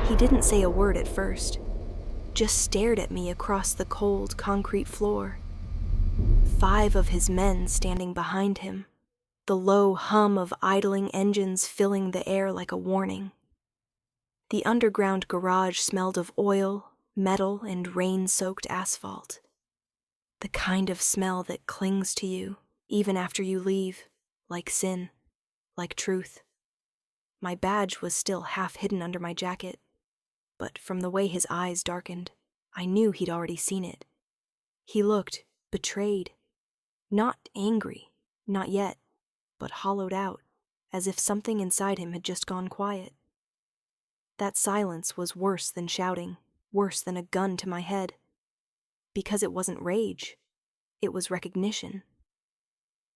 He didn't say a word at first, just stared at me across the cold concrete floor. 5 of his men standing behind him, the low hum of idling engines filling the air like a warning. The underground garage smelled of oil, metal, and rain-soaked asphalt. The kind of smell that clings to you even after you leave, like sin, like truth. My badge was still half hidden under my jacket, but from the way his eyes darkened, I knew he'd already seen it. He looked betrayed, not angry, not yet, but hollowed out, as if something inside him had just gone quiet. That silence was worse than shouting, worse than a gun to my head. Because it wasn't rage, it was recognition.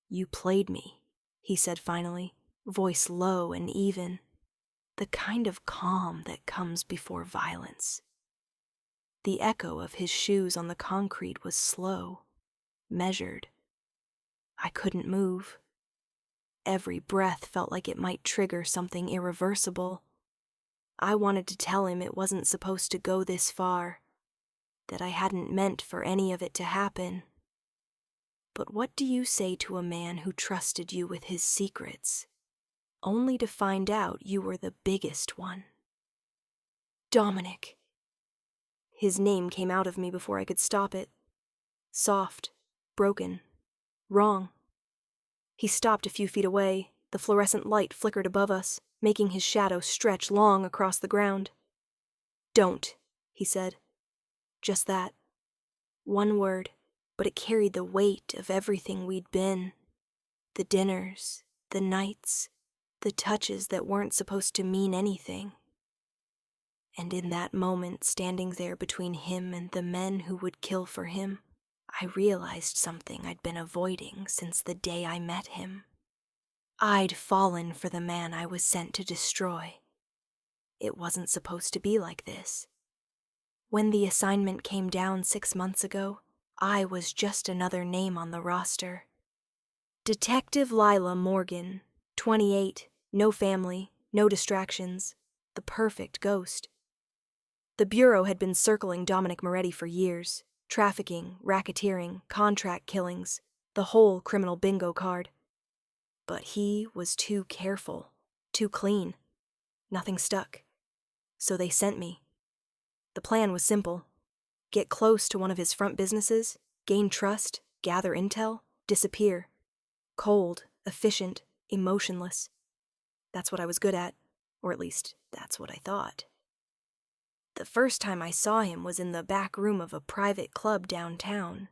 "You played me," he said finally, voice low and even, the kind of calm that comes before violence. The echo of his shoes on the concrete was slow, measured. I couldn't move. Every breath felt like it might trigger something irreversible. I wanted to tell him it wasn't supposed to go this far, that I hadn't meant for any of it to happen. But what do you say to a man who trusted you with his secrets, only to find out you were the biggest one? Dominic. His name came out of me before I could stop it. Soft, broken, wrong. He stopped a few feet away. The fluorescent light flickered above us, making his shadow stretch long across the ground. "Don't," he said. Just that. One word, but it carried the weight of everything we'd been. The dinners, the nights, the touches that weren't supposed to mean anything. And in that moment, standing there between him and the men who would kill for him, I realized something I'd been avoiding since the day I met him. I'd fallen for the man I was sent to destroy. It wasn't supposed to be like this. When the assignment came down 6 months ago, I was just another name on the roster. Detective Lila Morgan, 28, no family, no distractions, the perfect ghost. The Bureau had been circling Dominic Moretti for years. Trafficking, racketeering, contract killings, the whole criminal bingo card. But he was too careful, too clean. Nothing stuck. So they sent me. The plan was simple. Get close to one of his front businesses, gain trust, gather intel, disappear. Cold, efficient, emotionless. That's what I was good at, or at least that's what I thought. The first time I saw him was in the back room of a private club downtown,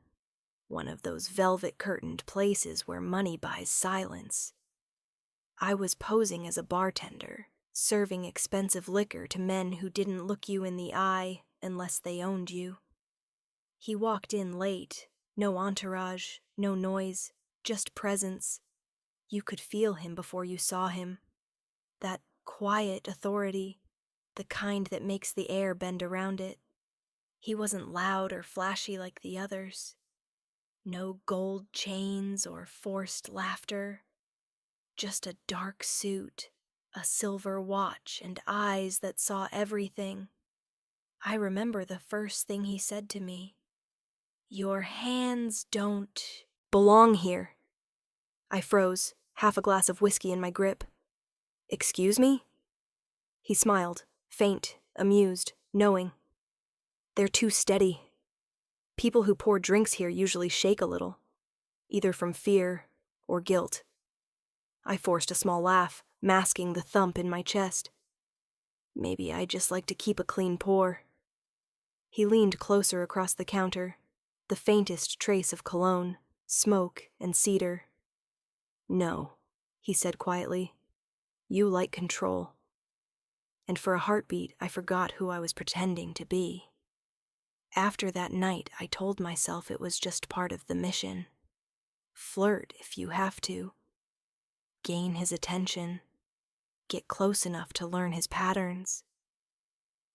one of those velvet-curtained places where money buys silence. I was posing as a bartender, serving expensive liquor to men who didn't look you in the eye unless they owned you. He walked in late, no entourage, no noise, just presence. You could feel him before you saw him. That quiet authority, the kind that makes the air bend around it. He wasn't loud or flashy like the others. No gold chains or forced laughter. Just a dark suit, a silver watch, and eyes that saw everything. I remember the first thing he said to me. "Your hands don't belong here." I froze, half a glass of whiskey in my grip. "Excuse me?" He smiled, faint, amused, knowing. "They're too steady. People who pour drinks here usually shake a little, either from fear or guilt." I forced a small laugh, masking the thump in my chest. Maybe I just like to keep a clean pour. He leaned closer across the counter, the faintest trace of cologne, smoke, and cedar. "No," he said quietly. "You like control." And for a heartbeat, I forgot who I was pretending to be. After that night, I told myself it was just part of the mission. Flirt if you have to. Gain his attention. Get close enough to learn his patterns.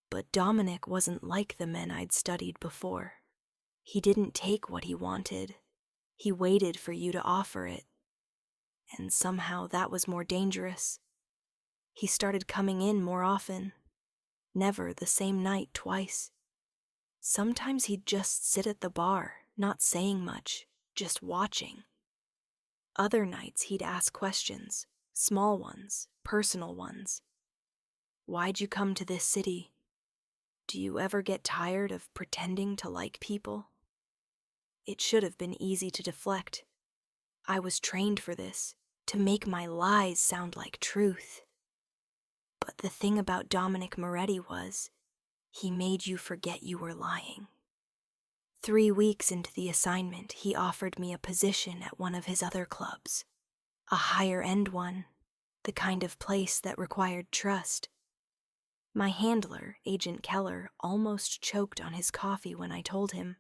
But Dominic wasn't like the men I'd studied before. He didn't take what he wanted. He waited for you to offer it. And somehow that was more dangerous. He started coming in more often. Never the same night twice. Sometimes he'd just sit at the bar, not saying much, just watching. Other nights he'd ask questions, small ones, personal ones. Why'd you come to this city? Do you ever get tired of pretending to like people? It should have been easy to deflect. I was trained for this, to make my lies sound like truth. But the thing about Dominic Moretti was, he made you forget you were lying. 3 weeks into the assignment, he offered me a position at one of his other clubs. A higher-end one, the kind of place that required trust. My handler, Agent Keller, almost choked on his coffee when I told him,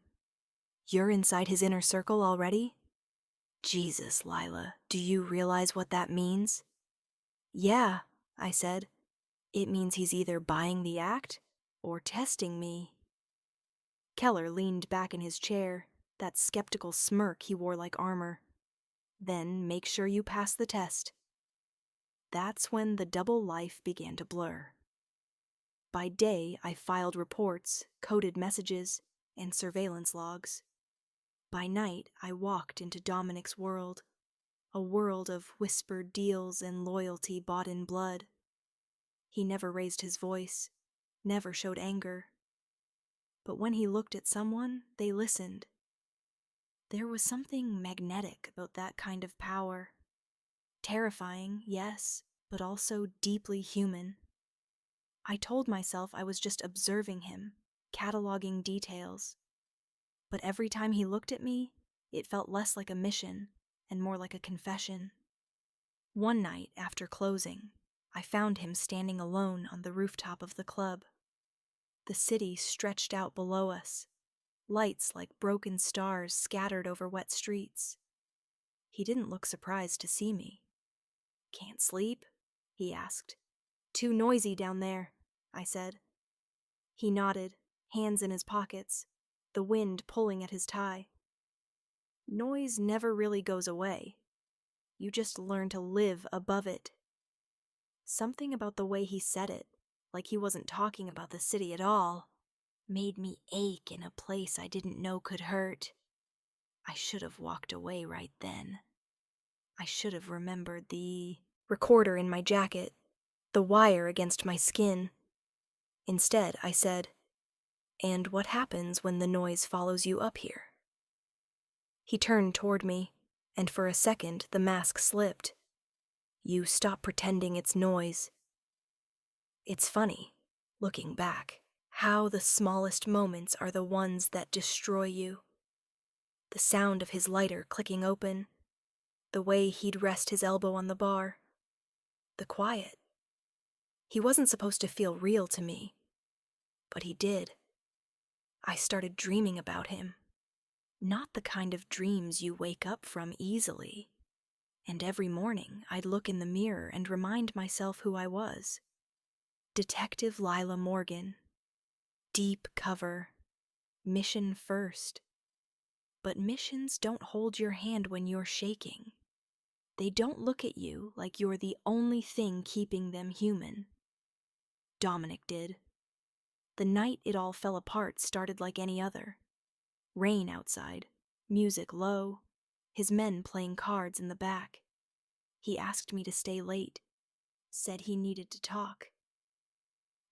"You're inside his inner circle already?" "Jesus, Lila, do you realize what that means?" "Yeah," I said. "It means he's either buying the act or testing me." Keller leaned back in his chair, that skeptical smirk he wore like armor. "Then make sure you pass the test." That's when the double life began to blur. By day, I filed reports, coded messages, and surveillance logs. By night, I walked into Dominic's world, a world of whispered deals and loyalty bought in blood. He never raised his voice, never showed anger. But when he looked at someone, they listened. There was something magnetic about that kind of power. Terrifying, yes, but also deeply human. I told myself I was just observing him, cataloging details. But every time he looked at me, it felt less like a mission and more like a confession. One night after closing, I found him standing alone on the rooftop of the club. The city stretched out below us, lights like broken stars scattered over wet streets. He didn't look surprised to see me. "Can't sleep?" he asked. "Too noisy down there," I said. He nodded, hands in his pockets, the wind pulling at his tie. "Noise never really goes away. You just learn to live above it." Something about the way he said it, like he wasn't talking about the city at all, made me ache in a place I didn't know could hurt. I should have walked away right then. I should have remembered the recorder in my jacket, the wire against my skin. Instead, I said, "And what happens when the noise follows you up here?" He turned toward me, and for a second the mask slipped. "You stop pretending it's noise." It's funny, looking back, how the smallest moments are the ones that destroy you. The sound of his lighter clicking open, the way he'd rest his elbow on the bar, the quiet. He wasn't supposed to feel real to me, but he did. I started dreaming about him. Not the kind of dreams you wake up from easily. And every morning I'd look in the mirror and remind myself who I was. Detective Lila Morgan. Deep cover. Mission first. But missions don't hold your hand when you're shaking. They don't look at you like you're the only thing keeping them human. Dominic did. The night it all fell apart started like any other. Rain outside, music low, his men playing cards in the back. He asked me to stay late, said he needed to talk.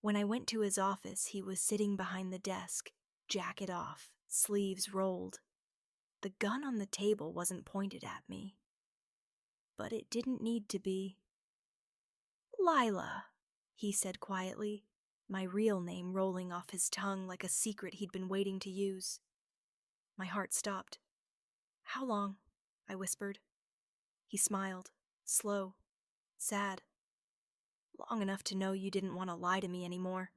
When I went to his office, he was sitting behind the desk, jacket off, sleeves rolled. The gun on the table wasn't pointed at me. But it didn't need to be. "Lila," he said quietly, my real name rolling off his tongue like a secret he'd been waiting to use. My heart stopped. "How long?" I whispered. He smiled, slow, sad. "Long enough to know you didn't want to lie to me anymore."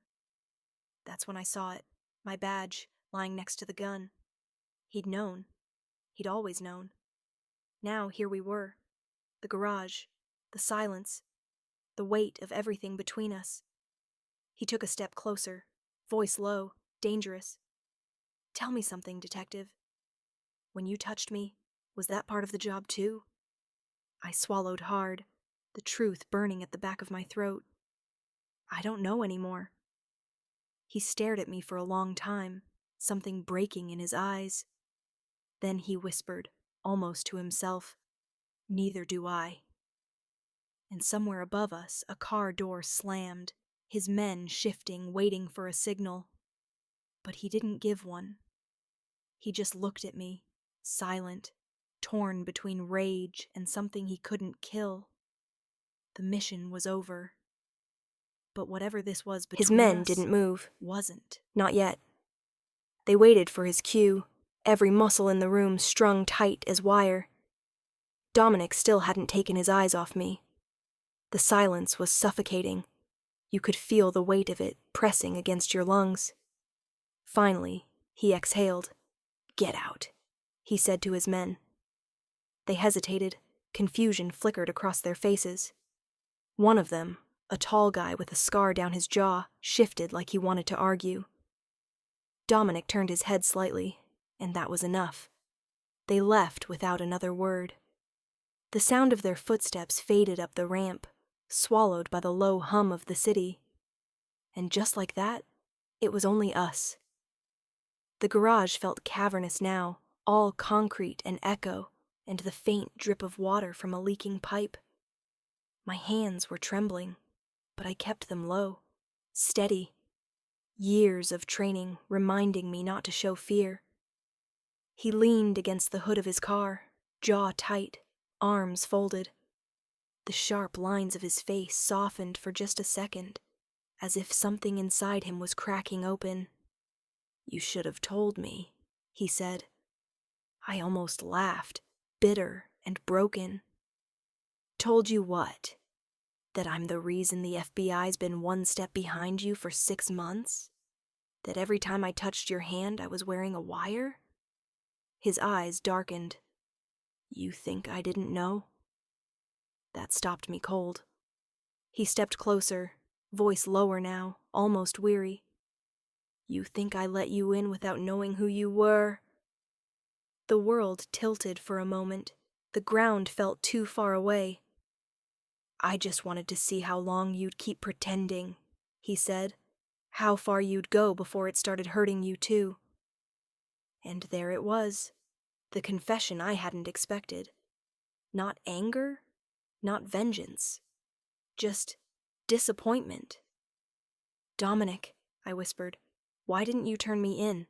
That's when I saw it, my badge, lying next to the gun. He'd known. He'd always known. Now here we were. The garage, the silence, the weight of everything between us. He took a step closer, voice low, dangerous. "Tell me something, Detective. When you touched me, was that part of the job too?" I swallowed hard, the truth burning at the back of my throat. "I don't know anymore." He stared at me for a long time, something breaking in his eyes. Then he whispered, almost to himself, "Neither do I." And somewhere above us, a car door slammed, his men shifting, waiting for a signal. But he didn't give one. He just looked at me, silent, torn between rage and something he couldn't kill. The mission was over. But whatever this was between us, his men didn't move. Wasn't. Not yet. They waited for his cue, every muscle in the room strung tight as wire. Dominic still hadn't taken his eyes off me. The silence was suffocating. You could feel the weight of it pressing against your lungs. Finally, he exhaled. "Get out," he said to his men. They hesitated. Confusion flickered across their faces. One of them, a tall guy with a scar down his jaw, shifted like he wanted to argue. Dominic turned his head slightly, and that was enough. They left without another word. The sound of their footsteps faded up the ramp, swallowed by the low hum of the city. And just like that, it was only us. The garage felt cavernous now, all concrete and echo, and the faint drip of water from a leaking pipe. My hands were trembling, but I kept them low, steady. Years of training reminding me not to show fear. He leaned against the hood of his car, jaw tight, arms folded. The sharp lines of his face softened for just a second, as if something inside him was cracking open. "You should have told me," he said. I almost laughed, bitter and broken. "Told you what? That I'm the reason the FBI's been one step behind you for 6 months? That every time I touched your hand I was wearing a wire?" His eyes darkened. "You think I didn't know?" That stopped me cold. He stepped closer, voice lower now, almost weary. "You think I let you in without knowing who you were?" The world tilted for a moment. The ground felt too far away. "I just wanted to see how long you'd keep pretending," he said. "How far you'd go before it started hurting you too." And there it was, the confession I hadn't expected. Not anger, not vengeance, just disappointment. "Dominic," I whispered, "why didn't you turn me in?"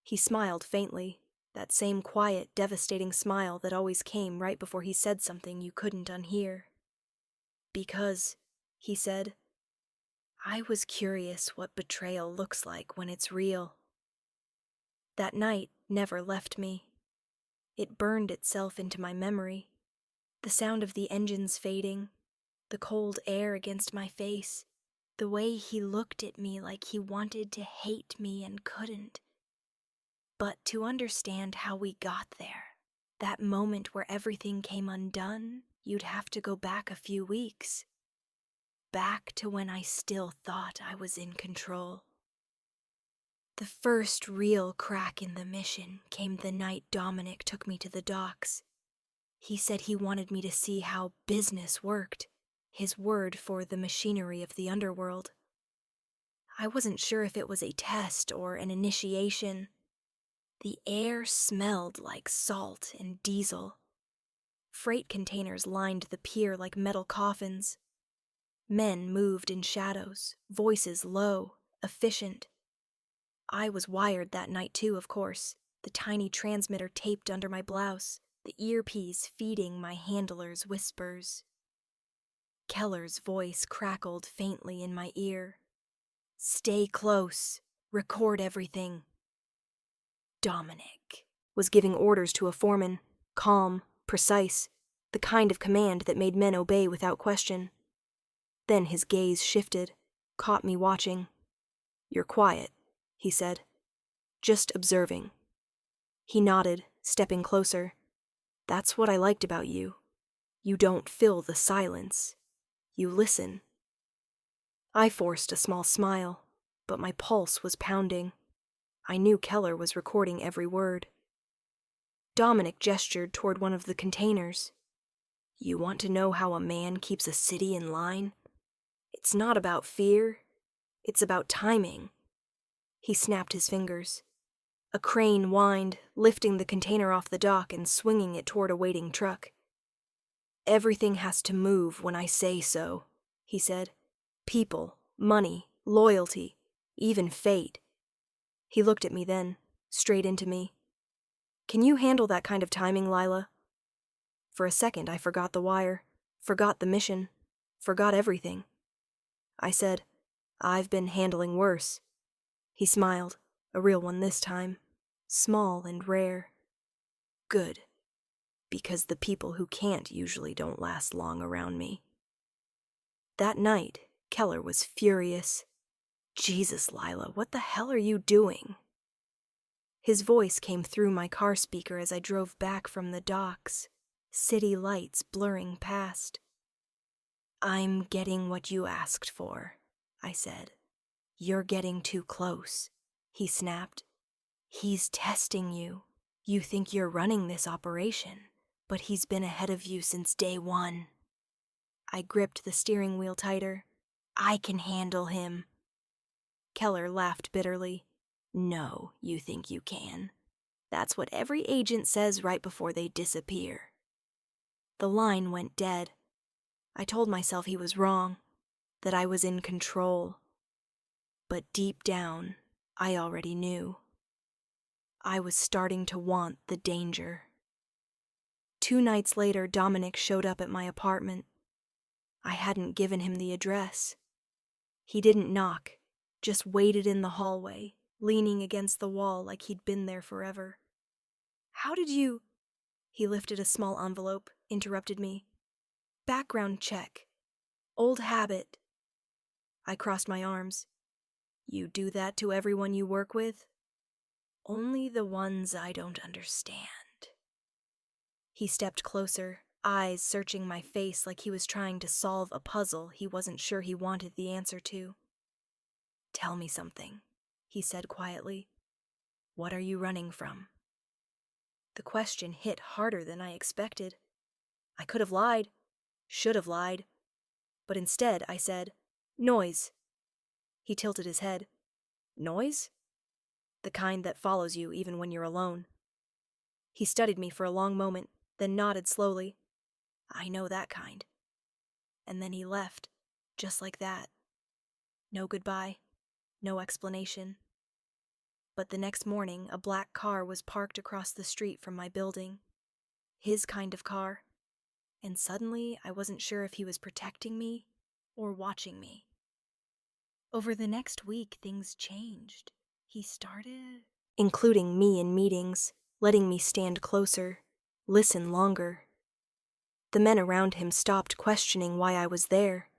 He smiled faintly, that same quiet, devastating smile that always came right before he said something you couldn't unhear. "Because," he said, "I was curious what betrayal looks like when it's real." That night never left me. It burned itself into my memory. The sound of the engines fading, the cold air against my face, the way he looked at me like he wanted to hate me and couldn't. But to understand how we got there, that moment where everything came undone, you'd have to go back a few weeks. Back to when I still thought I was in control. The first real crack in the mission came the night Dominic took me to the docks. He said he wanted me to see how business worked, his word for the machinery of the underworld. I wasn't sure if it was a test or an initiation. The air smelled like salt and diesel. Freight containers lined the pier like metal coffins. Men moved in shadows, voices low, efficient. I was wired that night too, of course, the tiny transmitter taped under my blouse, the earpiece feeding my handler's whispers. Keller's voice crackled faintly in my ear. "Stay close. Record everything." Dominic was giving orders to a foreman, calm, precise, the kind of command that made men obey without question. Then his gaze shifted, caught me watching. "You're quiet," he said. "Just observing." He nodded, stepping closer. "That's what I liked about you. You don't fill the silence. You listen." I forced a small smile, but my pulse was pounding. I knew Keller was recording every word. Dominic gestured toward one of the containers. "You want to know how a man keeps a city in line? It's not about fear. It's about timing. He snapped his fingers. A crane whined, lifting the container off the dock and swinging it toward a waiting truck. "Everything has to move when I say so," he said. "People, money, loyalty, even fate." He looked at me then, straight into me. "Can you handle that kind of timing, Lila?" For a second, I forgot the wire, forgot the mission, forgot everything. I said, "I've been handling worse." He smiled, a real one this time, small and rare. "Good, because the people who can't usually don't last long around me." That night, Keller was furious. "Jesus, Lila, what the hell are you doing?" His voice came through my car speaker as I drove back from the docks, city lights blurring past. "I'm getting what you asked for," I said. "You're getting too close," he snapped. "He's testing you. You think you're running this operation, but he's been ahead of you since day one." I gripped the steering wheel tighter. "I can handle him." Keller laughed bitterly. "No, you think you can. That's what every agent says right before they disappear." The line went dead. I told myself he was wrong, that I was in control. But deep down, I already knew. I was starting to want the danger. 2 nights later, Dominic showed up at my apartment. I hadn't given him the address. He didn't knock, just waited in the hallway, leaning against the wall like he'd been there forever. "How did you—" He lifted a small envelope, interrupted me. "Background check. Old habit." I crossed my arms. "You do that to everyone you work with?" "Only the ones I don't understand." He stepped closer, eyes searching my face like he was trying to solve a puzzle he wasn't sure he wanted the answer to. "Tell me something," he said quietly. "What are you running from?" The question hit harder than I expected. I could have lied, should have lied, but instead I said, "Noise." He tilted his head. "Noise?" "The kind that follows you even when you're alone." He studied me for a long moment, then nodded slowly. "I know that kind." And then he left, just like that. No goodbye, no explanation. But the next morning, a black car was parked across the street from my building. His kind of car. And suddenly, I wasn't sure if he was protecting me or watching me. Over the next week, things changed. He started including me in meetings, letting me stand closer, listen longer. The men around him stopped questioning why I was there.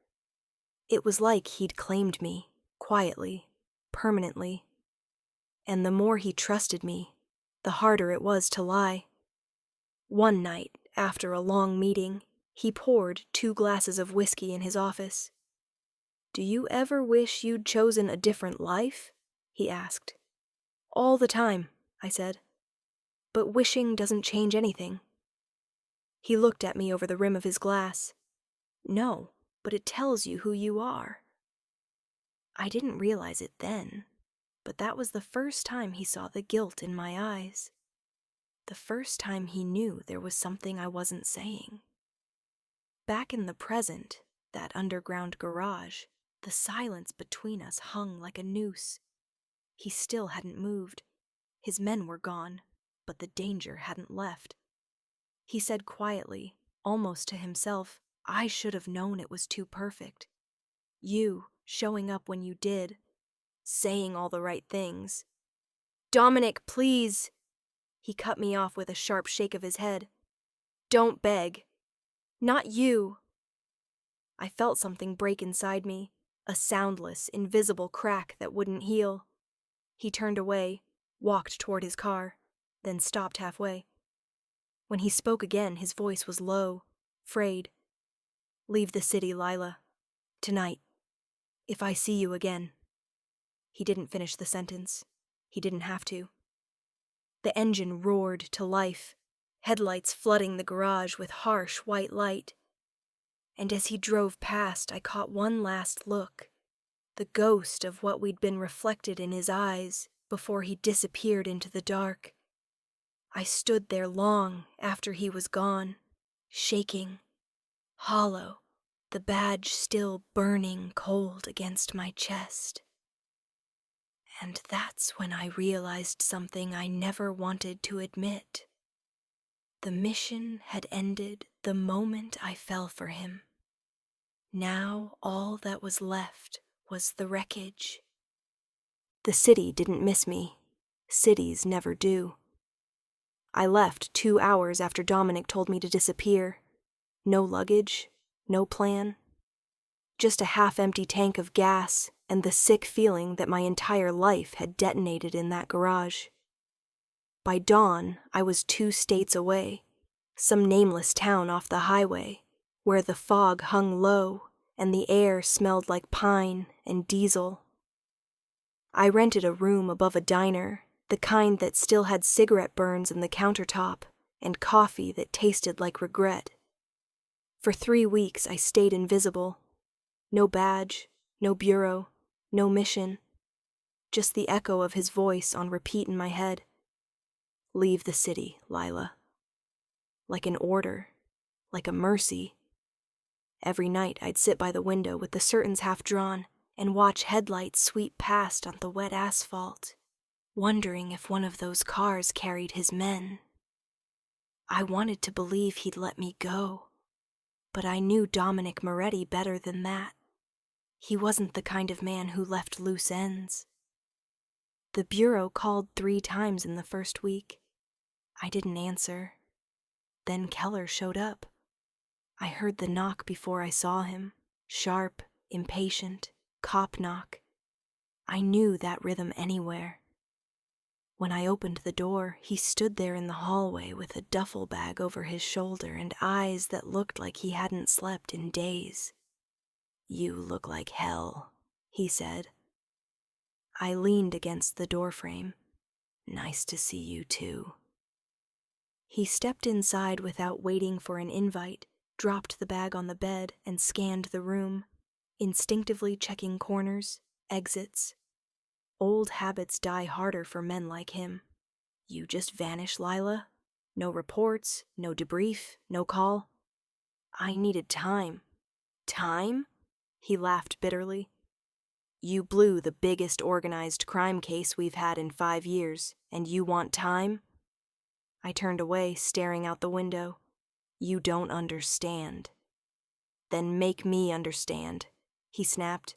It was like he'd claimed me, quietly, permanently. And the more he trusted me, the harder it was to lie. One night, after a long meeting, he poured 2 glasses of whiskey in his office. "Do you ever wish you'd chosen a different life?" he asked. "All the time," I said. "But wishing doesn't change anything." He looked at me over the rim of his glass. "No, but it tells you who you are." I didn't realize it then, but that was the first time he saw the guilt in my eyes. The first time he knew there was something I wasn't saying. Back in the present, that underground garage, the silence between us hung like a noose. He still hadn't moved. His men were gone, but the danger hadn't left. He said quietly, almost to himself, "I should have known it was too perfect. You, showing up when you did, saying all the right things." "Dominic, please!" He cut me off with a sharp shake of his head. "Don't beg. Not you." I felt something break inside me, a soundless, invisible crack that wouldn't heal. He turned away, walked toward his car, then stopped halfway. When he spoke again, his voice was low, frayed. "Leave the city, Lila. Tonight. If I see you again." He didn't finish the sentence. He didn't have to. The engine roared to life, headlights flooding the garage with harsh white light. And as he drove past, I caught one last look. the ghost of what we'd been reflected in his eyes before he disappeared into the dark. I stood there long after he was gone, shaking, hollow, the badge still burning cold against my chest. And that's when I realized something I never wanted to admit. The mission had ended the moment I fell for him. Now all that was left was the wreckage. The city didn't miss me. Cities never do. I left 2 hours after Dominic told me to disappear. No luggage, no plan. Just a half-empty tank of gas and the sick feeling that my entire life had detonated in that garage. By dawn, I was 2 states away, some nameless town off the highway, where the fog hung low and the air smelled like pine and diesel. I rented a room above a diner, the kind that still had cigarette burns in the countertop and coffee that tasted like regret. For 3 weeks I stayed invisible. No badge, no bureau, no mission. Just the echo of his voice on repeat in my head. Leave the city, Lila. Like an order, like a mercy. Every night I'd sit by the window with the curtains half drawn and watch headlights sweep past on the wet asphalt, wondering if one of those cars carried his men. I wanted to believe he'd let me go, but I knew Dominic Moretti better than that. He wasn't the kind of man who left loose ends. The bureau called 3 times in the first week. I didn't answer. Then Keller showed up. I heard the knock before I saw him. Sharp, impatient, cop knock. I knew that rhythm anywhere. When I opened the door, he stood there in the hallway with a duffel bag over his shoulder and eyes that looked like he hadn't slept in days. "You look like hell," he said. I leaned against the doorframe. "Nice to see you too." He stepped inside without waiting for an invite, dropped the bag on the bed, and scanned the room, instinctively checking corners, exits. Old habits die harder for men like him. "You just vanish, Lila? No reports, no debrief, no call?" "I needed time." "Time?" He laughed bitterly. "You blew the biggest organized crime case we've had in 5 years, and you want time?" I turned away, staring out the window. "You don't understand." "Then make me understand," he snapped.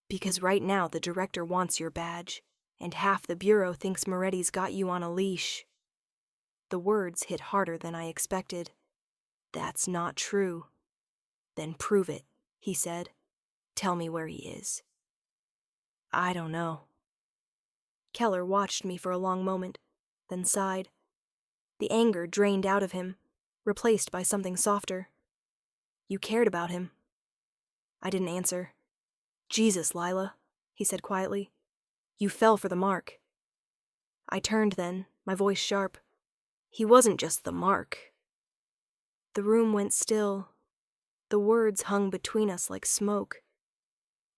"Because right now the director wants your badge, and half the bureau thinks Moretti's got you on a leash." The words hit harder than I expected. "That's not true." "Then prove it," he said. "Tell me where he is." "I don't know." Keller watched me for a long moment, then sighed. The anger drained out of him, replaced by something softer. "You cared about him." I didn't answer. "Jesus, Lila," he said quietly. "You fell for the mark." I turned then, my voice sharp. "He wasn't just the mark." The room went still. The words hung between us like smoke.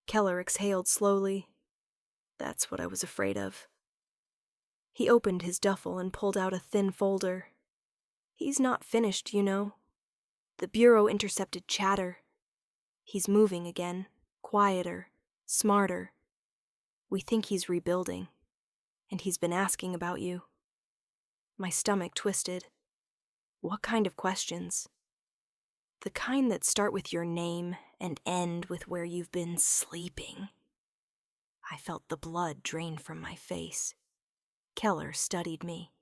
Keller exhaled slowly. "That's what I was afraid of." He opened his duffel and pulled out a thin folder. "He's not finished, you know. The bureau intercepted chatter. He's moving again, quieter, smarter. We think he's rebuilding, and he's been asking about you." My stomach twisted. "What kind of questions?" "The kind that start with your name and end with where you've been sleeping." I felt the blood drain from my face. Keller studied me.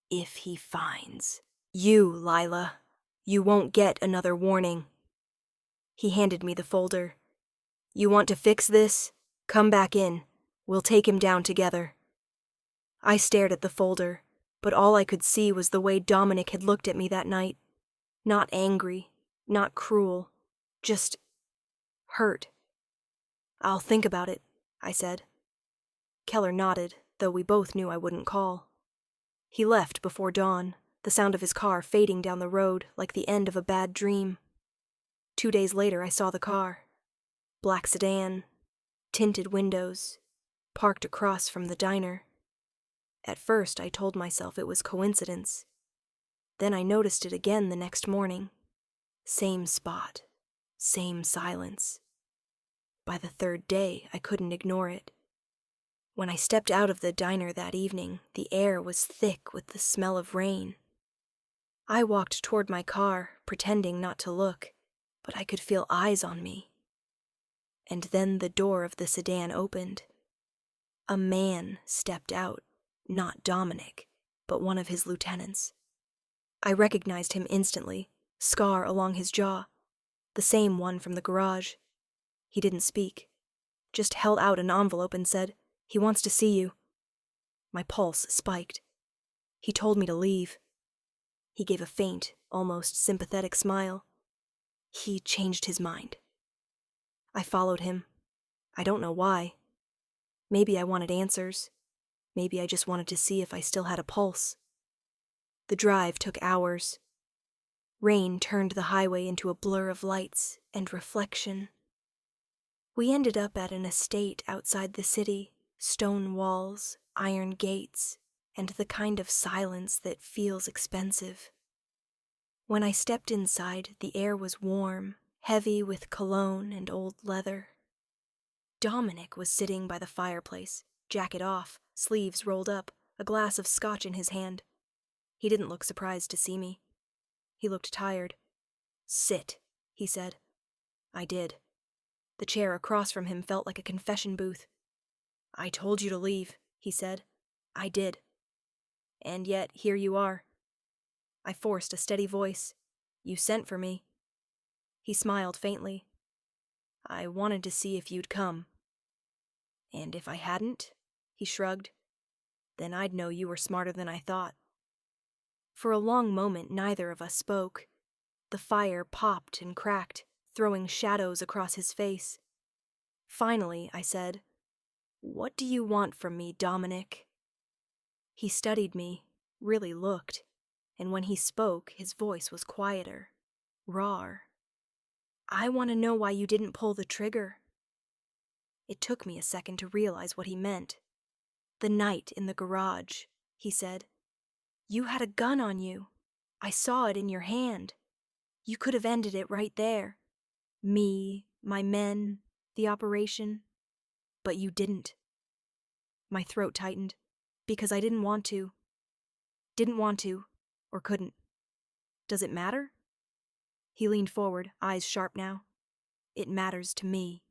"If he finds you, Lila, you won't get another warning." He handed me the folder. "You want to fix this? Come back in. We'll take him down together." I stared at the folder, but all I could see was the way Dominic had looked at me that night. Not angry, not cruel, just hurt. "I'll think about it," I said. Keller nodded, though we both knew I wouldn't call. He left before dawn, the sound of his car fading down the road like the end of a bad dream. 2 days later I saw the car. Black sedan, Tinted windows, parked across from the diner. At first, I told myself it was coincidence. Then I noticed it again the next morning. Same spot, same silence. By the third day, I couldn't ignore it. When I stepped out of the diner that evening, the air was thick with the smell of rain. I walked toward my car, pretending not to look, but I could feel eyes on me. And then the door of the sedan opened. A man stepped out, not Dominic, but one of his lieutenants. I recognized him instantly, scar along his jaw, the same one from the garage. He didn't speak, just held out an envelope and said, "He wants to see you." My pulse spiked. He told me to leave. He gave a faint, almost sympathetic smile. He changed his mind. I followed him. I don't know why. Maybe I wanted answers. Maybe I just wanted to see if I still had a pulse. The drive took hours. Rain turned the highway into a blur of lights and reflection. We ended up at an estate outside the city, stone walls, iron gates, and the kind of silence that feels expensive. When I stepped inside, the air was warm, heavy with cologne and old leather. Dominic was sitting by the fireplace, jacket off, sleeves rolled up, a glass of scotch in his hand. He didn't look surprised to see me. He looked tired. "Sit," he said. I did. The chair across from him felt like a confession booth. "I told you to leave," he said. "I did. And yet, here you are." I forced a steady voice. "You sent for me." He smiled faintly. "I wanted to see if you'd come." "And if I hadn't?" he shrugged. "Then I'd know you were smarter than I thought." For a long moment, neither of us spoke. The fire popped and cracked, throwing shadows across his face. Finally, I said, "What do you want from me, Dominic?" He studied me, really looked, and when he spoke, his voice was quieter, raw. "I want to know why you didn't pull the trigger." It took me a second to realize what he meant. "The night in the garage," he said. "You had a gun on you. I saw it in your hand. You could have ended it right there. Me, my men, the operation. But you didn't." My throat tightened, because I didn't want to. Didn't want to, or couldn't. Does it matter? He leaned forward, eyes sharp now. "It matters to me."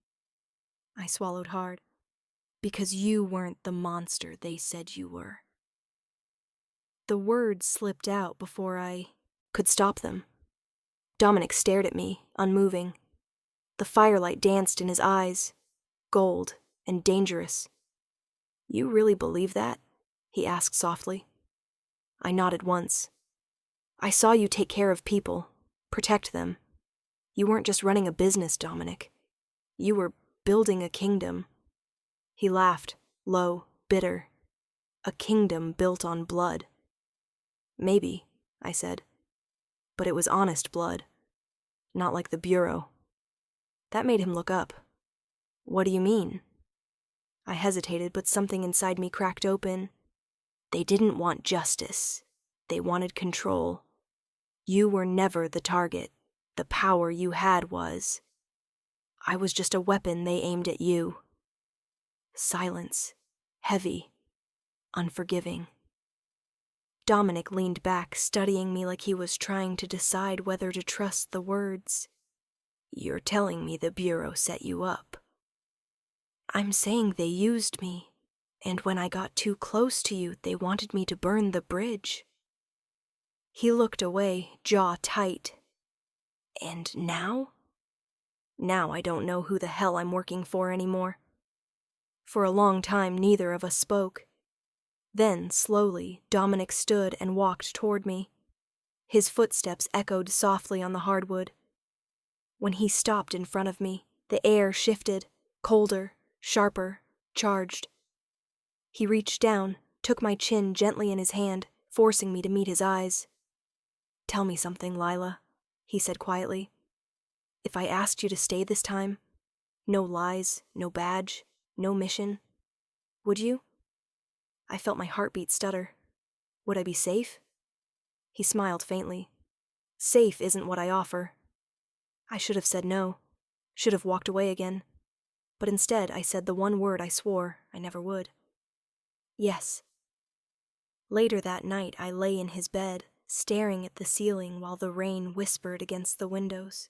I swallowed hard. "Because you weren't the monster they said you were." The words slipped out before I could stop them. Dominic stared at me, unmoving. The firelight danced in his eyes, gold and dangerous. "You really believe that?" he asked softly. I nodded once. "I saw you take care of people, protect them. You weren't just running a business, Dominic. You were building a kingdom." He laughed, low, bitter. "A kingdom built on blood." "Maybe," I said. "But it was honest blood. Not like the Bureau." That made him look up. "What do you mean?" I hesitated, but something inside me cracked open. "They didn't want justice. They wanted control. You were never the target. The power you had was. I was just a weapon they aimed at you." Silence. Heavy. Unforgiving. Dominic leaned back, studying me like he was trying to decide whether to trust the words. "You're telling me the Bureau set you up?" "I'm saying they used me, and when I got too close to you, they wanted me to burn the bridge." He looked away, jaw tight. "And now?" "Now I don't know who the hell I'm working for anymore." For a long time, neither of us spoke. Then, slowly, Dominic stood and walked toward me. His footsteps echoed softly on the hardwood. When he stopped in front of me, the air shifted, colder, sharper, charged. He reached down, took my chin gently in his hand, forcing me to meet his eyes. "Tell me something, Lila," he said quietly. "If I asked you to stay this time, No lies, no badge, no mission. Would you? I felt my heartbeat stutter. Would I be safe? He smiled faintly. Safe isn't what I offer. I should have said no, should have walked away again. But instead I said the one word I swore I never would. Yes. Later that night I lay in his bed, staring at the ceiling while the rain whispered against the windows.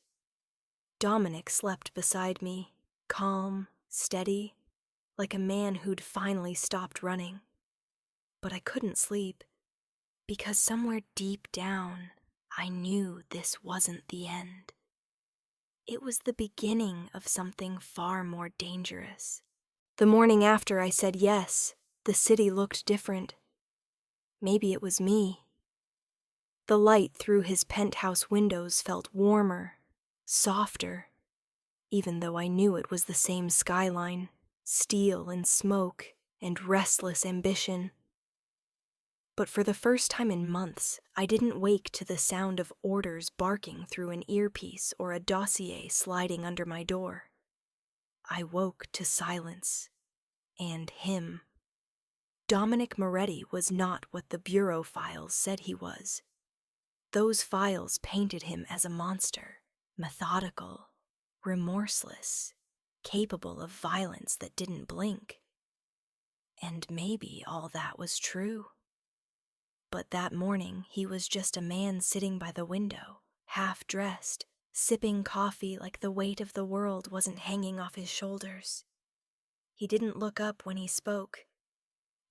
Dominic slept beside me, calm, steady, like a man who'd finally stopped running. But I couldn't sleep, because somewhere deep down, I knew this wasn't the end. It was the beginning of something far more dangerous. The morning after I said yes, the city looked different. Maybe it was me. The light through his penthouse windows felt warmer, softer, even though I knew it was the same skyline, steel and smoke and restless ambition. But for the first time in months, I didn't wake to the sound of orders barking through an earpiece or a dossier sliding under my door. I woke to silence and him. Dominic Moretti was not what the bureau files said he was. Those files painted him as a monster, methodical, remorseless, capable of violence that didn't blink. And maybe all that was true. But that morning, he was just a man sitting by the window, half-dressed, sipping coffee like the weight of the world wasn't hanging off his shoulders. He didn't look up when he spoke.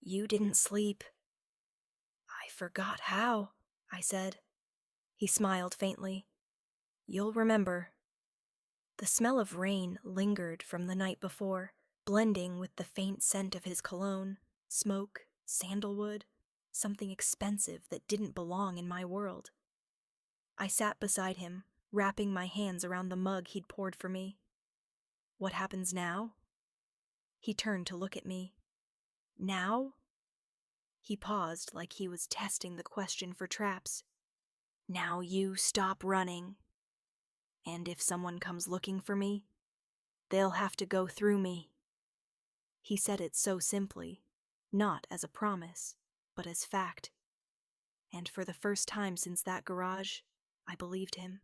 You didn't sleep. I forgot how, I said. He smiled faintly. You'll remember. The smell of rain lingered from the night before, blending with the faint scent of his cologne, smoke, sandalwood, something expensive that didn't belong in my world. I sat beside him, wrapping my hands around the mug he'd poured for me. What happens now? He turned to look at me. Now? He paused like he was testing the question for traps. Now you stop running. And if someone comes looking for me, they'll have to go through me. He said it so simply, not as a promise, but as fact. And for the first time since that garage, I believed him.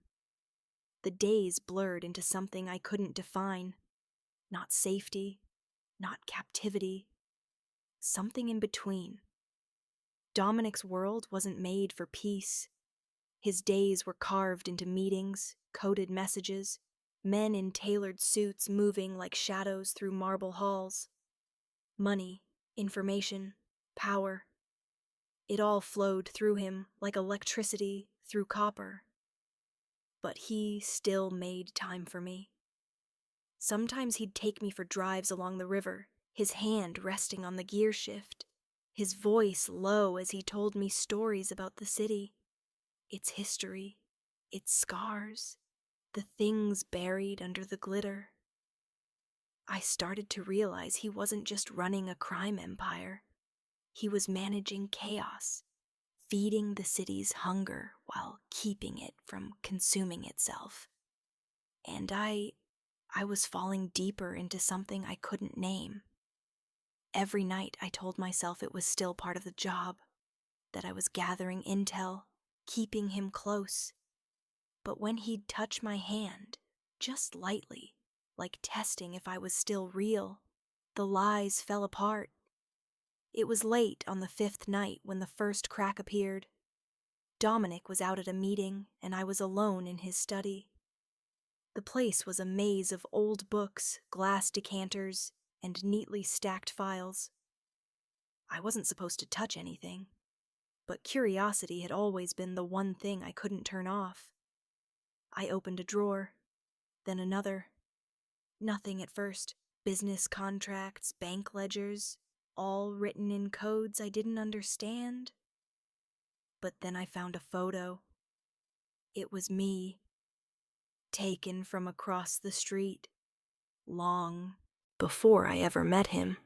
The days blurred into something I couldn't define. Not safety, not captivity. Something in between. Dominic's world wasn't made for peace. His days were carved into meetings, coded messages, men in tailored suits moving like shadows through marble halls. Money, information, power. It all flowed through him like electricity through copper. But he still made time for me. Sometimes he'd take me for drives along the river, his hand resting on the gear shift, his voice low as he told me stories about the city, its history, its scars, the things buried under the glitter. I started to realize he wasn't just running a crime empire. He was managing chaos, feeding the city's hunger while keeping it from consuming itself. And I was falling deeper into something I couldn't name. Every night I told myself it was still part of the job, that I was gathering intel, keeping him close. But when he'd touch my hand, just lightly, like testing if I was still real, the lies fell apart. It was late on the 5th night when the first crack appeared. Dominic was out at a meeting, and I was alone in his study. The place was a maze of old books, glass decanters, and neatly stacked files. I wasn't supposed to touch anything, but curiosity had always been the one thing I couldn't turn off. I opened a drawer, then another. Nothing at first. Business contracts, bank ledgers, all written in codes I didn't understand. But then I found a photo. It was me, taken from across the street, long before I ever met him.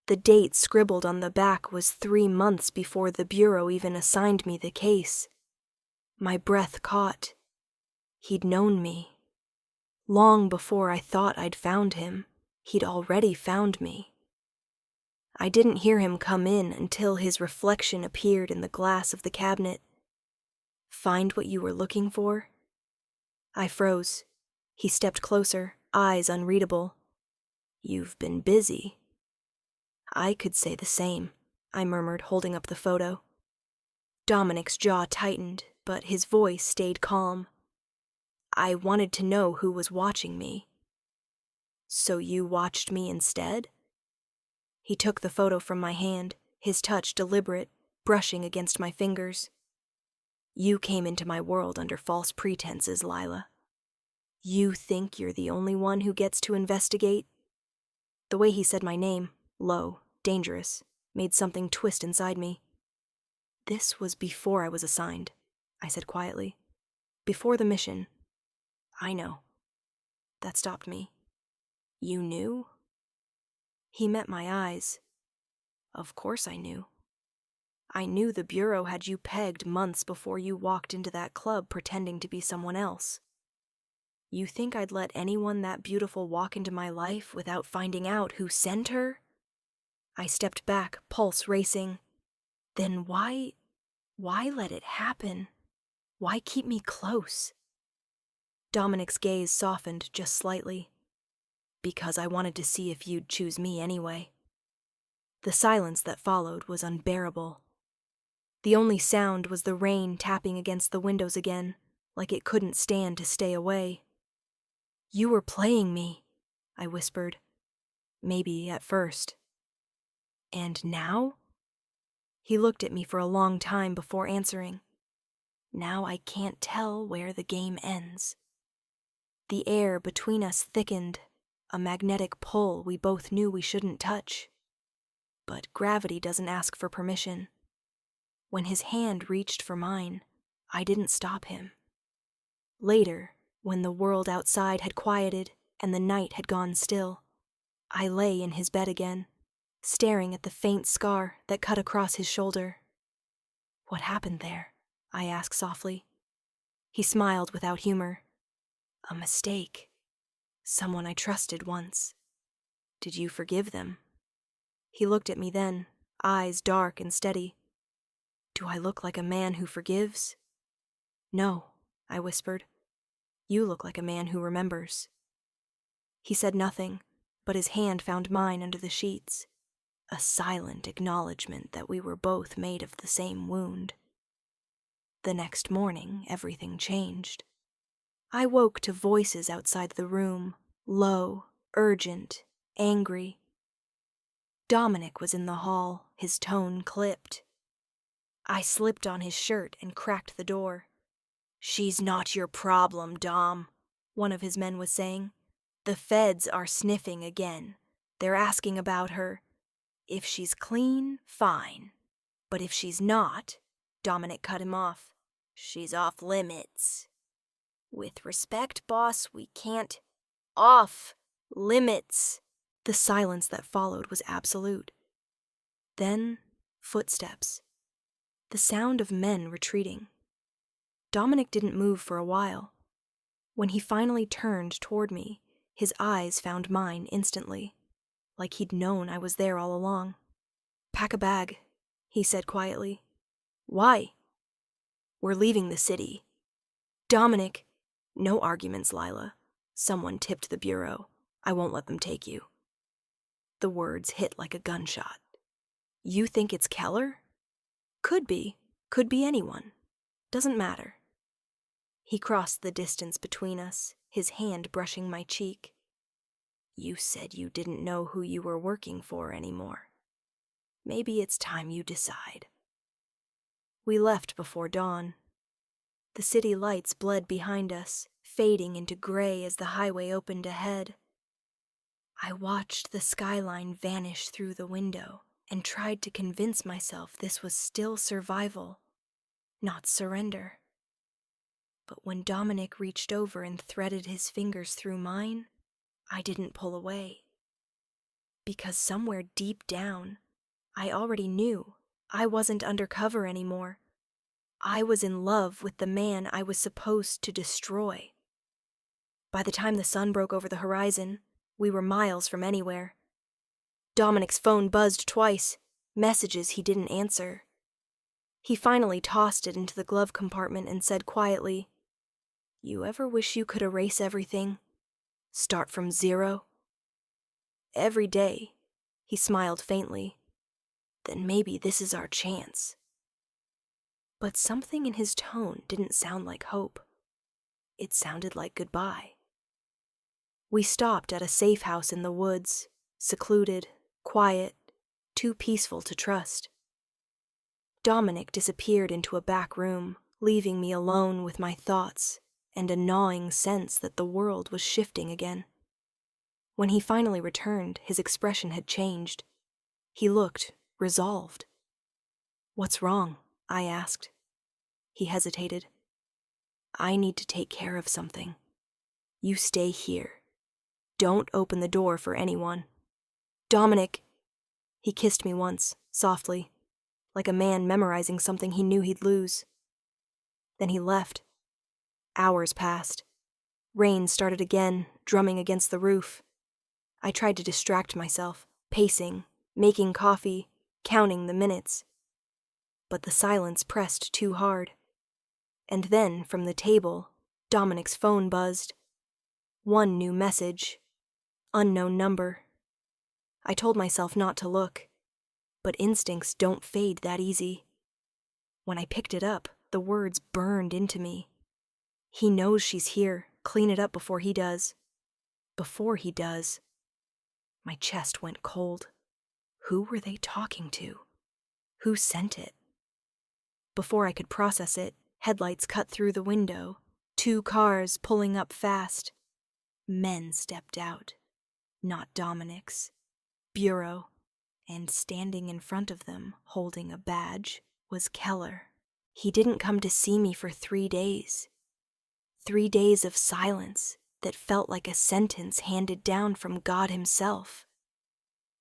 The date scribbled on the back was 3 months before the bureau even assigned me the case. My breath caught. He'd known me. Long before I thought I'd found him, he'd already found me. I didn't hear him come in until his reflection appeared in the glass of the cabinet. "Find what you were looking for?" I froze. He stepped closer, eyes unreadable. "You've been busy." "I could say the same," I murmured, holding up the photo. Dominic's jaw tightened, but his voice stayed calm. "I wanted to know who was watching me." "So you watched me instead?" He took the photo from my hand, his touch deliberate, brushing against my fingers. "You came into my world under false pretenses, Lila. You think you're the only one who gets to investigate?" The way he said my name, low, dangerous, made something twist inside me. "This was before I was assigned," I said quietly. "Before the mission." "I know." That stopped me. "You knew?" He met my eyes. "Of course I knew. I knew the Bureau had you pegged months before you walked into that club pretending to be someone else. You think I'd let anyone that beautiful walk into my life without finding out who sent her?" I stepped back, pulse racing. "Then why let it happen? Why keep me close?" Dominic's gaze softened just slightly. "Because I wanted to see if you'd choose me anyway." The silence that followed was unbearable. The only sound was the rain tapping against the windows again, like it couldn't stand to stay away. "You were playing me," I whispered. "Maybe at first." "And now?" He looked at me for a long time before answering. "Now I can't tell where the game ends." The air between us thickened, a magnetic pull we both knew we shouldn't touch. But gravity doesn't ask for permission. When his hand reached for mine, I didn't stop him. Later, when the world outside had quieted and the night had gone still, I lay in his bed again, staring at the faint scar that cut across his shoulder. "What happened there?" I asked softly. He smiled without humor. "A mistake. Someone I trusted once." "Did you forgive them?" He looked at me then, eyes dark and steady. "Do I look like a man who forgives?" "No," I whispered. "You look like a man who remembers." He said nothing, but his hand found mine under the sheets, a silent acknowledgement that we were both made of the same wound. The next morning, everything changed. I woke to voices outside the room, low, urgent, angry. Dominic was in the hall, his tone clipped. I slipped on his shirt and cracked the door. "She's not your problem, Dom," one of his men was saying. "The feds are sniffing again. They're asking about her. If she's clean, fine. But if she's not," Dominic cut him off, "she's off limits." "With respect, boss, we can't." "Off limits." The silence that followed was absolute. Then, footsteps. The sound of men retreating. Dominic didn't move for a while. When he finally turned toward me, his eyes found mine instantly, like he'd known I was there all along. "Pack a bag," he said quietly. "Why?" "We're leaving the city." "Dominic." "No arguments, Lila. Someone tipped the Bureau. I won't let them take you." The words hit like a gunshot. "You think it's Keller?" Could be anyone. Doesn't matter." He crossed the distance between us, his hand brushing my cheek. "You said you didn't know who you were working for anymore. Maybe it's time you decide." We left before dawn. The city lights bled behind us, fading into gray as the highway opened ahead. I watched the skyline vanish through the window and tried to convince myself this was still survival, not surrender. But when Dominic reached over and threaded his fingers through mine, I didn't pull away. Because somewhere deep down, I already knew I wasn't undercover anymore. I was in love with the man I was supposed to destroy. By the time the sun broke over the horizon, we were miles from anywhere. Dominic's phone buzzed twice, messages he didn't answer. He finally tossed it into the glove compartment and said quietly, "You ever wish you could erase everything? Start from zero?" "Every day," he smiled faintly. "Then maybe this is our chance." But something in his tone didn't sound like hope. It sounded like goodbye. We stopped at a safe house in the woods, secluded, quiet, too peaceful to trust. Dominic disappeared into a back room, leaving me alone with my thoughts and a gnawing sense that the world was shifting again. When he finally returned, his expression had changed. He looked resolved. "What's wrong?" I asked. He hesitated. "I need to take care of something. You stay here. Don't open the door for anyone." "Dominic!" He kissed me once, softly, like a man memorizing something he knew he'd lose. Then he left. Hours passed. Rain started again, drumming against the roof. I tried to distract myself, pacing, making coffee, counting the minutes. But the silence pressed too hard. And then, from the table, Dominic's phone buzzed. One new message. Unknown number. I told myself not to look, but instincts don't fade that easy. When I picked it up, the words burned into me. "He knows she's here. Clean it up before he does." Before he does. My chest went cold. Who were they talking to? Who sent it? Before I could process it, headlights cut through the window, 2 cars pulling up fast. Men stepped out. Not Dominic's. Bureau. And standing in front of them, holding a badge, was Keller. He didn't come to see me for 3 days. 3 days of silence that felt like a sentence handed down from God himself.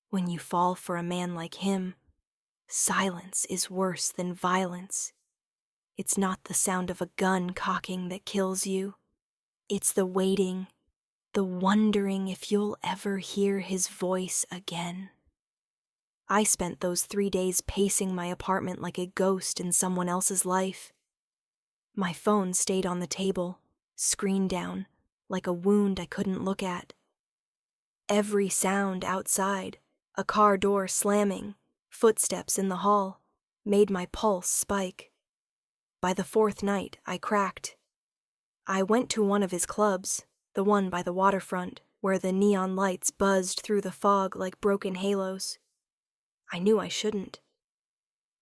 When you fall for a man like him, silence is worse than violence. It's not the sound of a gun cocking that kills you. It's the waiting, the wondering if you'll ever hear his voice again. I spent those 3 days pacing my apartment like a ghost in someone else's life. My phone stayed on the table, screen down, like a wound I couldn't look at. Every sound outside, a car door slamming, footsteps in the hall, made my pulse spike. By the 4th night, I cracked. I went to one of his clubs, the one by the waterfront, where the neon lights buzzed through the fog like broken halos. I knew I shouldn't.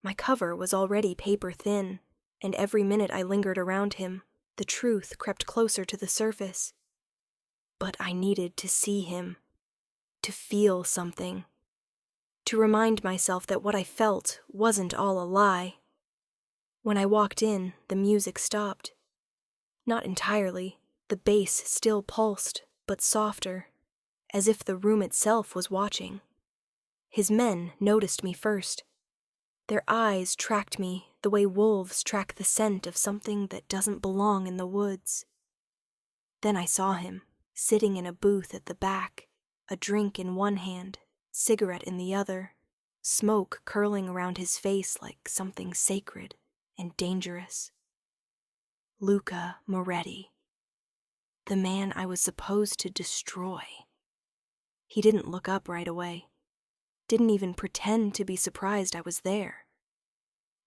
My cover was already paper thin, and every minute I lingered around him, the truth crept closer to the surface. But I needed to see him, to feel something, to remind myself that what I felt wasn't all a lie. When I walked in, the music stopped. Not entirely, the bass still pulsed, but softer, as if the room itself was watching. His men noticed me first. Their eyes tracked me the way wolves track the scent of something that doesn't belong in the woods. Then I saw him, sitting in a booth at the back, a drink in one hand, cigarette in the other, smoke curling around his face like something sacred and dangerous. Luca Moretti. The man I was supposed to destroy. He didn't look up right away. Didn't even pretend to be surprised I was there.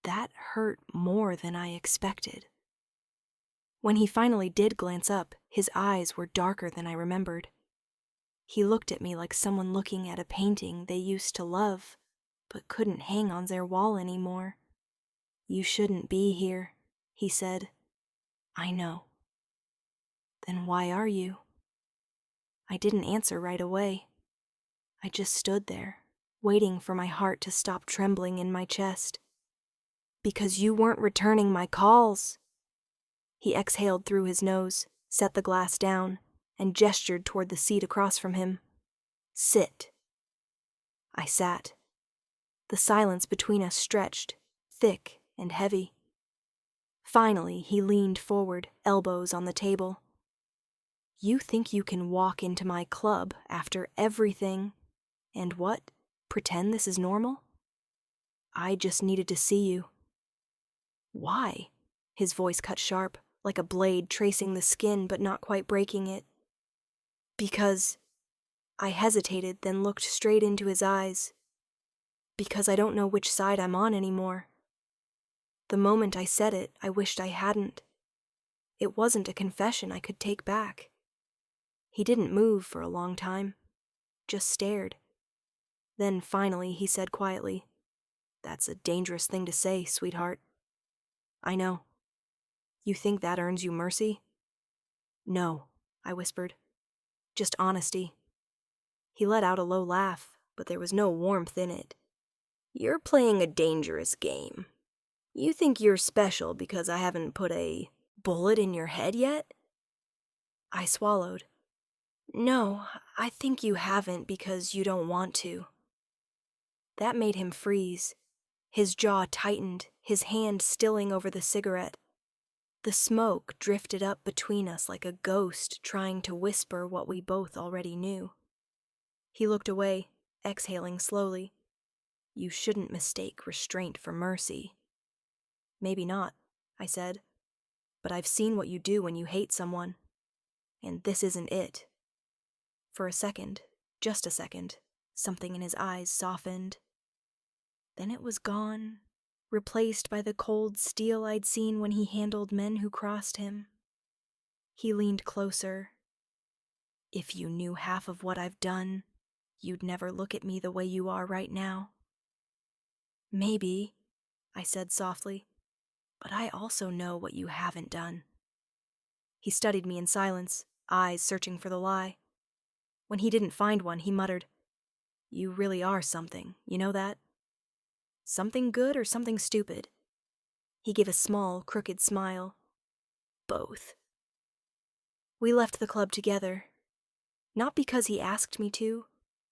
That hurt more than I expected. When he finally did glance up, his eyes were darker than I remembered. He looked at me like someone looking at a painting they used to love, but couldn't hang on their wall anymore. "You shouldn't be here," he said. "I know." "Then why are you?" I didn't answer right away. I just stood there, waiting for my heart to stop trembling in my chest. "Because you weren't returning my calls." He exhaled through his nose, set the glass down, and gestured toward the seat across from him. "Sit." I sat. The silence between us stretched, thick and heavy. Finally, he leaned forward, elbows on the table. You think you can walk into my club after everything and what? Pretend this is normal? I just needed to see you. Why? His voice cut sharp, like a blade tracing the skin but not quite breaking it. Because... I hesitated, then looked straight into his eyes. Because I don't know which side I'm on anymore. The moment I said it, I wished I hadn't. It wasn't a confession I could take back. He didn't move for a long time, just stared. Then finally he said quietly, "That's a dangerous thing to say, sweetheart." "I know. You think that earns you mercy?" "No," I whispered. "Just honesty." He let out a low laugh, but there was no warmth in it. "You're playing a dangerous game. You think you're special because I haven't put a bullet in your head yet?" I swallowed. "No, I think you haven't because you don't want to." That made him freeze. His jaw tightened, his hand stilling over the cigarette. The smoke drifted up between us like a ghost trying to whisper what we both already knew. He looked away, exhaling slowly. "You shouldn't mistake restraint for mercy." "Maybe not," I said. "But I've seen what you do when you hate someone. And this isn't it." For a second, just a second, something in his eyes softened. Then it was gone, replaced by the cold steel I'd seen when he handled men who crossed him. He leaned closer. "If you knew half of what I've done, you'd never look at me the way you are right now." "Maybe," I said softly, "but I also know what you haven't done." He studied me in silence, eyes searching for the lie. When he didn't find one, he muttered, "You really are something, you know that? Something good or something stupid?" He gave a small, crooked smile. "Both." We left the club together. Not because he asked me to,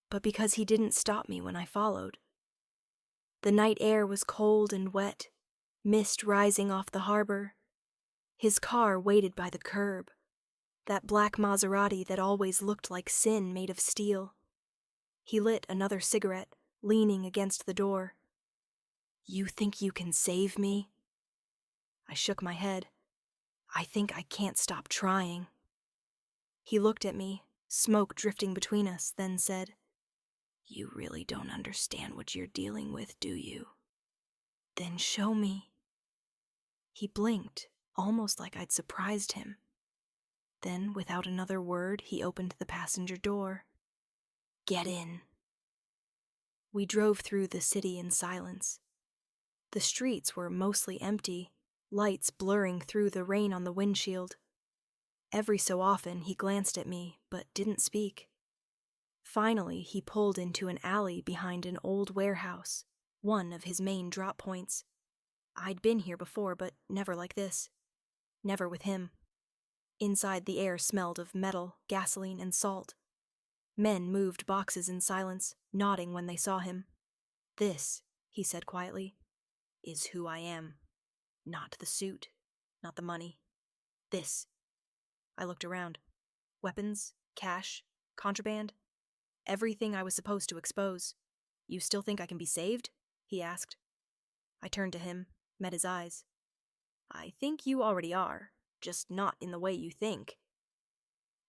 but because he didn't stop me when I followed. The night air was cold and wet, mist rising off the harbor. His car waited by the curb, that black Maserati that always looked like sin made of steel. He lit another cigarette, leaning against the door. "You think you can save me?" I shook my head. "I think I can't stop trying." He looked at me, smoke drifting between us, then said, "You really don't understand what you're dealing with, do you?" "Then show me." He blinked, almost like I'd surprised him. Then, without another word, he opened the passenger door. "Get in." We drove through the city in silence. The streets were mostly empty, lights blurring through the rain on the windshield. Every so often he glanced at me, but didn't speak. Finally, he pulled into an alley behind an old warehouse, one of his main drop points. I'd been here before, but never like this. Never with him. Inside, the air smelled of metal, gasoline, and salt. Men moved boxes in silence, nodding when they saw him. "This," he said quietly, "is who I am. Not the suit, not the money. This." I looked around. Weapons, cash, contraband. Everything I was supposed to expose. "You still think I can be saved?" he asked. I turned to him, met his eyes. "I think you already are, just not in the way you think."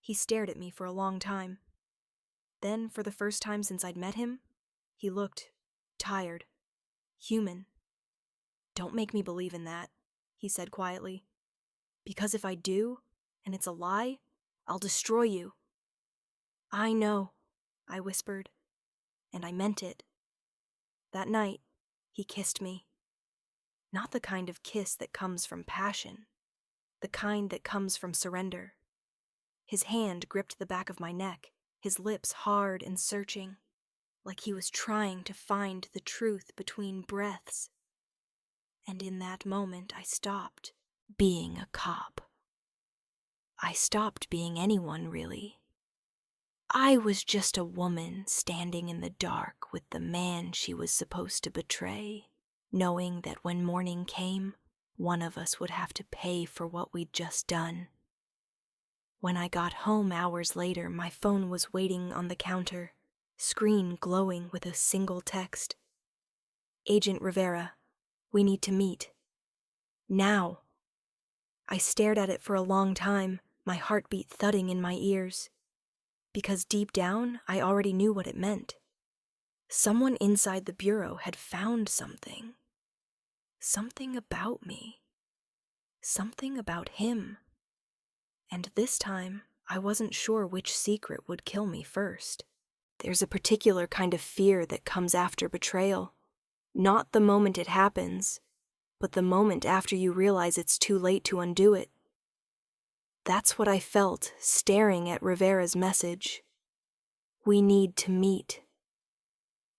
He stared at me for a long time. Then, for the first time since I'd met him, he looked tired, human. "Don't make me believe in that," he said quietly. "Because if I do, and it's a lie, I'll destroy you." "I know," I whispered, and I meant it. That night, he kissed me. Not the kind of kiss that comes from passion, the kind that comes from surrender. His hand gripped the back of my neck, his lips hard and searching, like he was trying to find the truth between breaths. And in that moment, I stopped being a cop. I stopped being anyone, really. I was just a woman standing in the dark with the man she was supposed to betray, knowing that when morning came, one of us would have to pay for what we'd just done. When I got home hours later, my phone was waiting on the counter, screen glowing with a single text. Agent Rivera, we need to meet. Now. I stared at it for a long time, my heartbeat thudding in my ears. Because deep down, I already knew what it meant. Someone inside the bureau had found something. Something about me. Something about him. And this time, I wasn't sure which secret would kill me first. There's a particular kind of fear that comes after betrayal. Not the moment it happens, but the moment after you realize it's too late to undo it. That's what I felt staring at Rivera's message. We need to meet.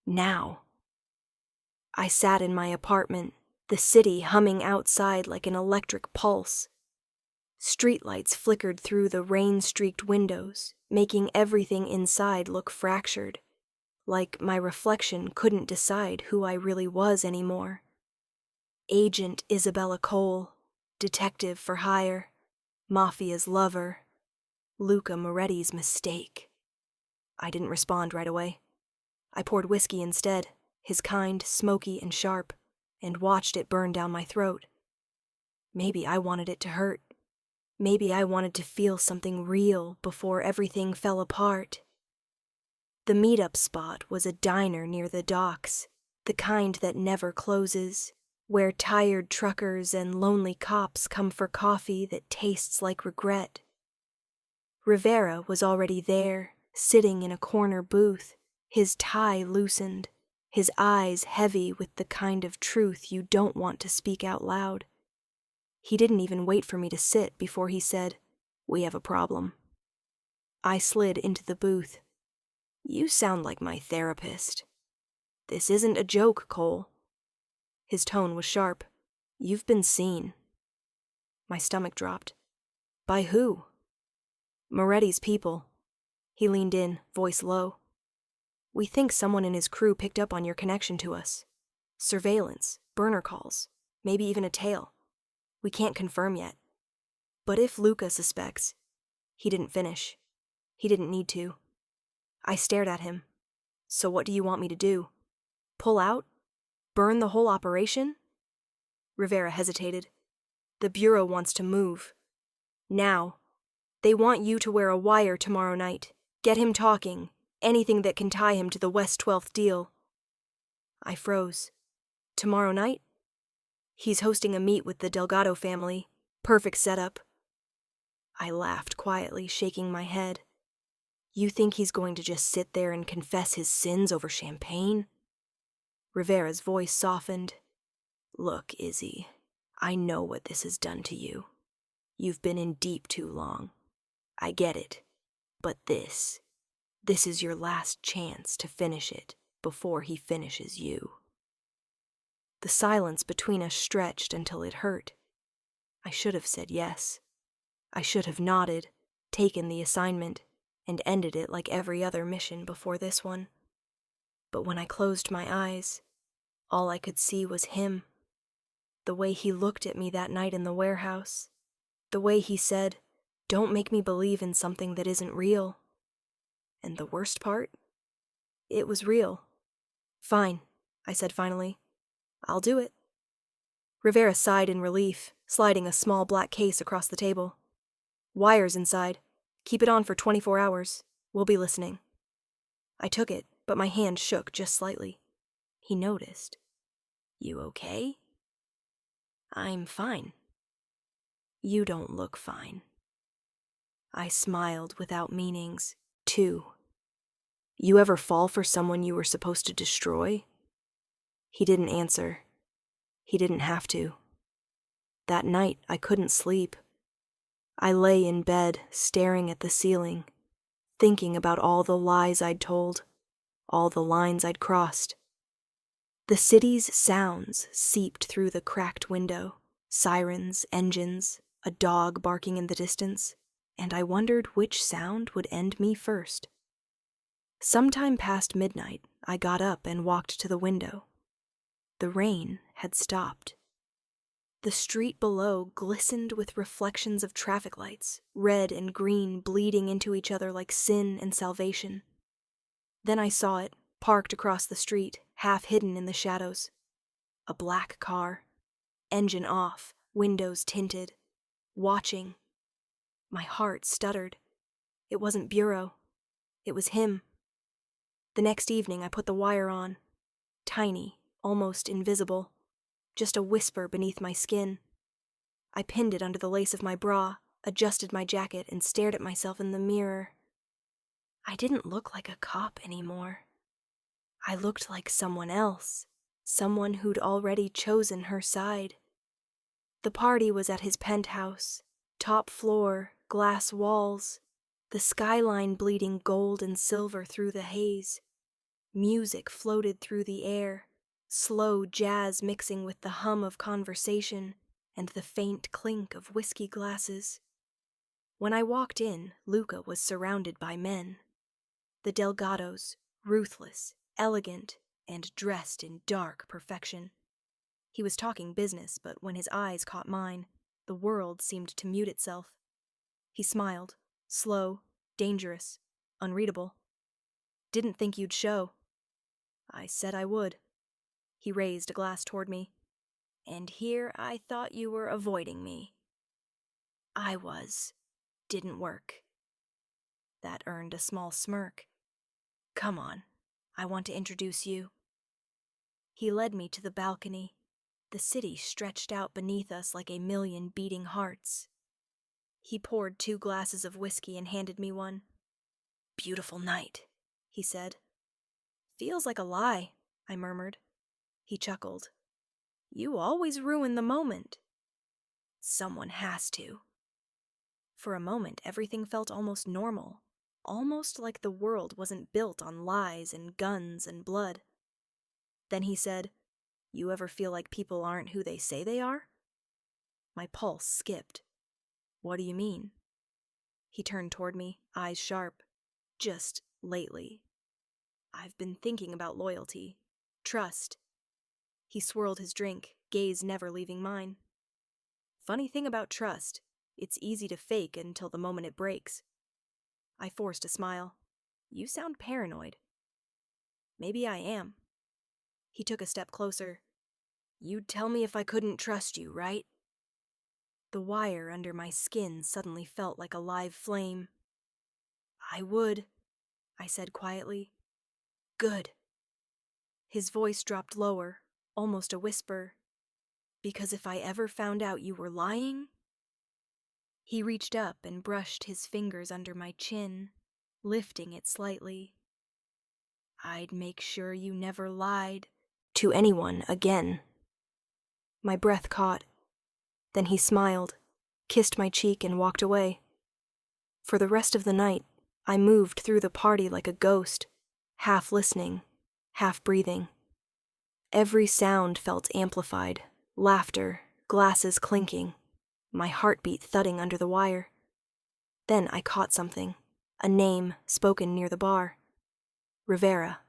Now. I sat in my apartment, the city humming outside like an electric pulse. Streetlights flickered through the rain-streaked windows, making everything inside look fractured, like my reflection couldn't decide who I really was anymore. Agent Isabella Cole, detective for hire, Mafia's lover, Luca Moretti's mistake. I didn't respond right away. I poured whiskey instead, his kind, smoky and sharp, and watched it burn down my throat. Maybe I wanted it to hurt. Maybe I wanted to feel something real before everything fell apart. The meetup spot was a diner near the docks, the kind that never closes, where tired truckers and lonely cops come for coffee that tastes like regret. Rivera was already there, sitting in a corner booth, his tie loosened, his eyes heavy with the kind of truth you don't want to speak out loud. He didn't even wait for me to sit before he said, "We have a problem." I slid into the booth. "You sound like my therapist. This isn't a joke, Cole." His tone was sharp. "You've been seen." My stomach dropped. "By who?" "Moretti's people." He leaned in, voice low. "We think someone in his crew picked up on your connection to us. Surveillance, burner calls, maybe even a tail. We can't confirm yet. But if Luca suspects..." He didn't finish. He didn't need to. I stared at him. "So what do you want me to do? Pull out? Burn the whole operation?" Rivera hesitated. "The Bureau wants to move. Now. They want you to wear a wire tomorrow night. Get him talking. Anything that can tie him to the West 12th deal." I froze. "Tomorrow night?" "He's hosting a meet with the Delgado family. Perfect setup." I laughed quietly, shaking my head. "You think he's going to just sit there and confess his sins over champagne?" Rivera's voice softened. "Look, Izzy, I know what this has done to you. You've been in deep too long. I get it. But this is your last chance to finish it before he finishes you." The silence between us stretched until it hurt. I should have said yes. I should have nodded, taken the assignment, and ended it like every other mission before this one. But when I closed my eyes, all I could see was him. The way he looked at me that night in the warehouse. The way he said, "Don't make me believe in something that isn't real." And the worst part? It was real. "Fine," I said finally. "I'll do it." Rivera sighed in relief, sliding a small black case across the table. "Wires inside. Keep it on for 24 hours. We'll be listening." I took it, but my hand shook just slightly. He noticed. "You okay?" "I'm fine." "You don't look fine." I smiled without meanings, too. "You ever fall for someone you were supposed to destroy?" He didn't answer. He didn't have to. That night, I couldn't sleep. I lay in bed, staring at the ceiling, thinking about all the lies I'd told, all the lines I'd crossed. The city's sounds seeped through the cracked window, sirens, engines, a dog barking in the distance, and I wondered which sound would end me first. Sometime past midnight, I got up and walked to the window. The rain had stopped. The street below glistened with reflections of traffic lights, red and green bleeding into each other like sin and salvation. Then I saw it, parked across the street, half hidden in the shadows. A black car, engine off, windows tinted, watching. My heart stuttered. It wasn't Bureau. It was him. The next evening I put the wire on. Tiny, almost invisible. Just a whisper beneath my skin. I pinned it under the lace of my bra, adjusted my jacket, and stared at myself in the mirror. I didn't look like a cop anymore. I looked like someone else, someone who'd already chosen her side. The party was at his penthouse, top floor, glass walls, the skyline bleeding gold and silver through the haze. Music floated through the air, slow jazz mixing with the hum of conversation and the faint clink of whiskey glasses. When I walked in, Luca was surrounded by men. The Delgados, ruthless, elegant, and dressed in dark perfection. He was talking business, but when his eyes caught mine, the world seemed to mute itself. He smiled, slow, dangerous, unreadable. "Didn't think you'd show." I said I would. He raised a glass toward me. "And here I thought you were avoiding me." I was. Didn't work. That earned a small smirk. "Come on, I want to introduce you." He led me to the balcony. The city stretched out beneath us like a million beating hearts. He poured 2 glasses of whiskey and handed me one. "Beautiful night," he said. "Feels like a lie," I murmured. He chuckled. "You always ruin the moment." "Someone has to." For a moment, everything felt almost normal, almost like the world wasn't built on lies and guns and blood. Then he said, "You ever feel like people aren't who they say they are?" My pulse skipped. "What do you mean?" He turned toward me, eyes sharp. "Just lately. I've been thinking about loyalty, trust." He swirled his drink, gaze never leaving mine. "Funny thing about trust, it's easy to fake until the moment it breaks." I forced a smile. "You sound paranoid." "Maybe I am." He took a step closer. "You'd tell me if I couldn't trust you, right?" The wire under my skin suddenly felt like a live flame. "I would," I said quietly. "Good." His voice dropped lower, almost a whisper. "Because if I ever found out you were lying..." He reached up and brushed his fingers under my chin, lifting it slightly. "I'd make sure you never lied to anyone again." My breath caught. Then he smiled, kissed my cheek, and walked away. For the rest of the night, I moved through the party like a ghost, half listening, half breathing. Every sound felt amplified, laughter, glasses clinking, my heartbeat thudding under the wire. Then I caught something, a name spoken near the bar. Rivera.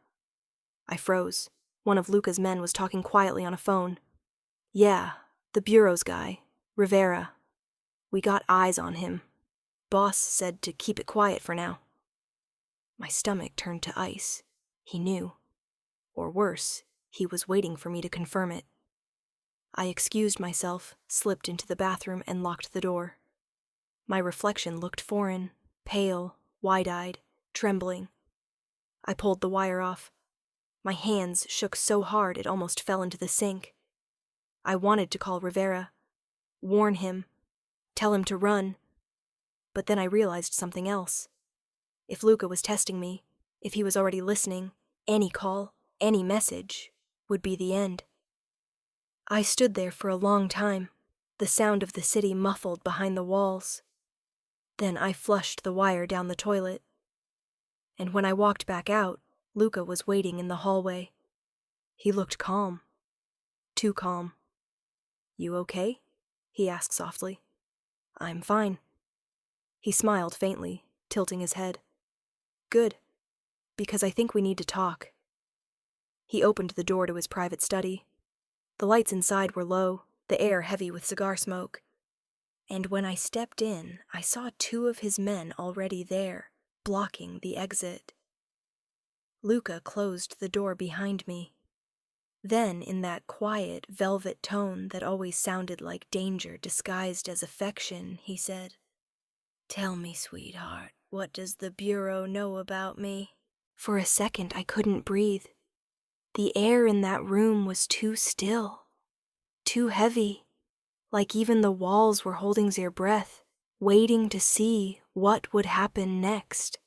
I froze. One of Luca's men was talking quietly on a phone. "Yeah, the Bureau's guy, Rivera. We got eyes on him. Boss said to keep it quiet for now." My stomach turned to ice. He knew. Or worse, he was waiting for me to confirm it. I excused myself, slipped into the bathroom, and locked the door. My reflection looked foreign, pale, wide-eyed, trembling. I pulled the wire off. My hands shook so hard it almost fell into the sink. I wanted to call Rivera, warn him, tell him to run. But then I realized something else. If Luca was testing me, if he was already listening, any call, any message, would be the end. I stood there for a long time, the sound of the city muffled behind the walls. Then I flushed the wire down the toilet. And when I walked back out, Luca was waiting in the hallway. He looked calm. Too calm. "You okay?" he asked softly. "I'm fine." He smiled faintly, tilting his head. "Good, because I think we need to talk." He opened the door to his private study. The lights inside were low, the air heavy with cigar smoke. And when I stepped in, I saw 2 of his men already there, blocking the exit. Luca closed the door behind me. Then, in that quiet, velvet tone that always sounded like danger disguised as affection, he said, "Tell me, sweetheart, what does the Bureau know about me?" For a second, I couldn't breathe. The air in that room was too still, too heavy, like even the walls were holding their breath, waiting to see what would happen next.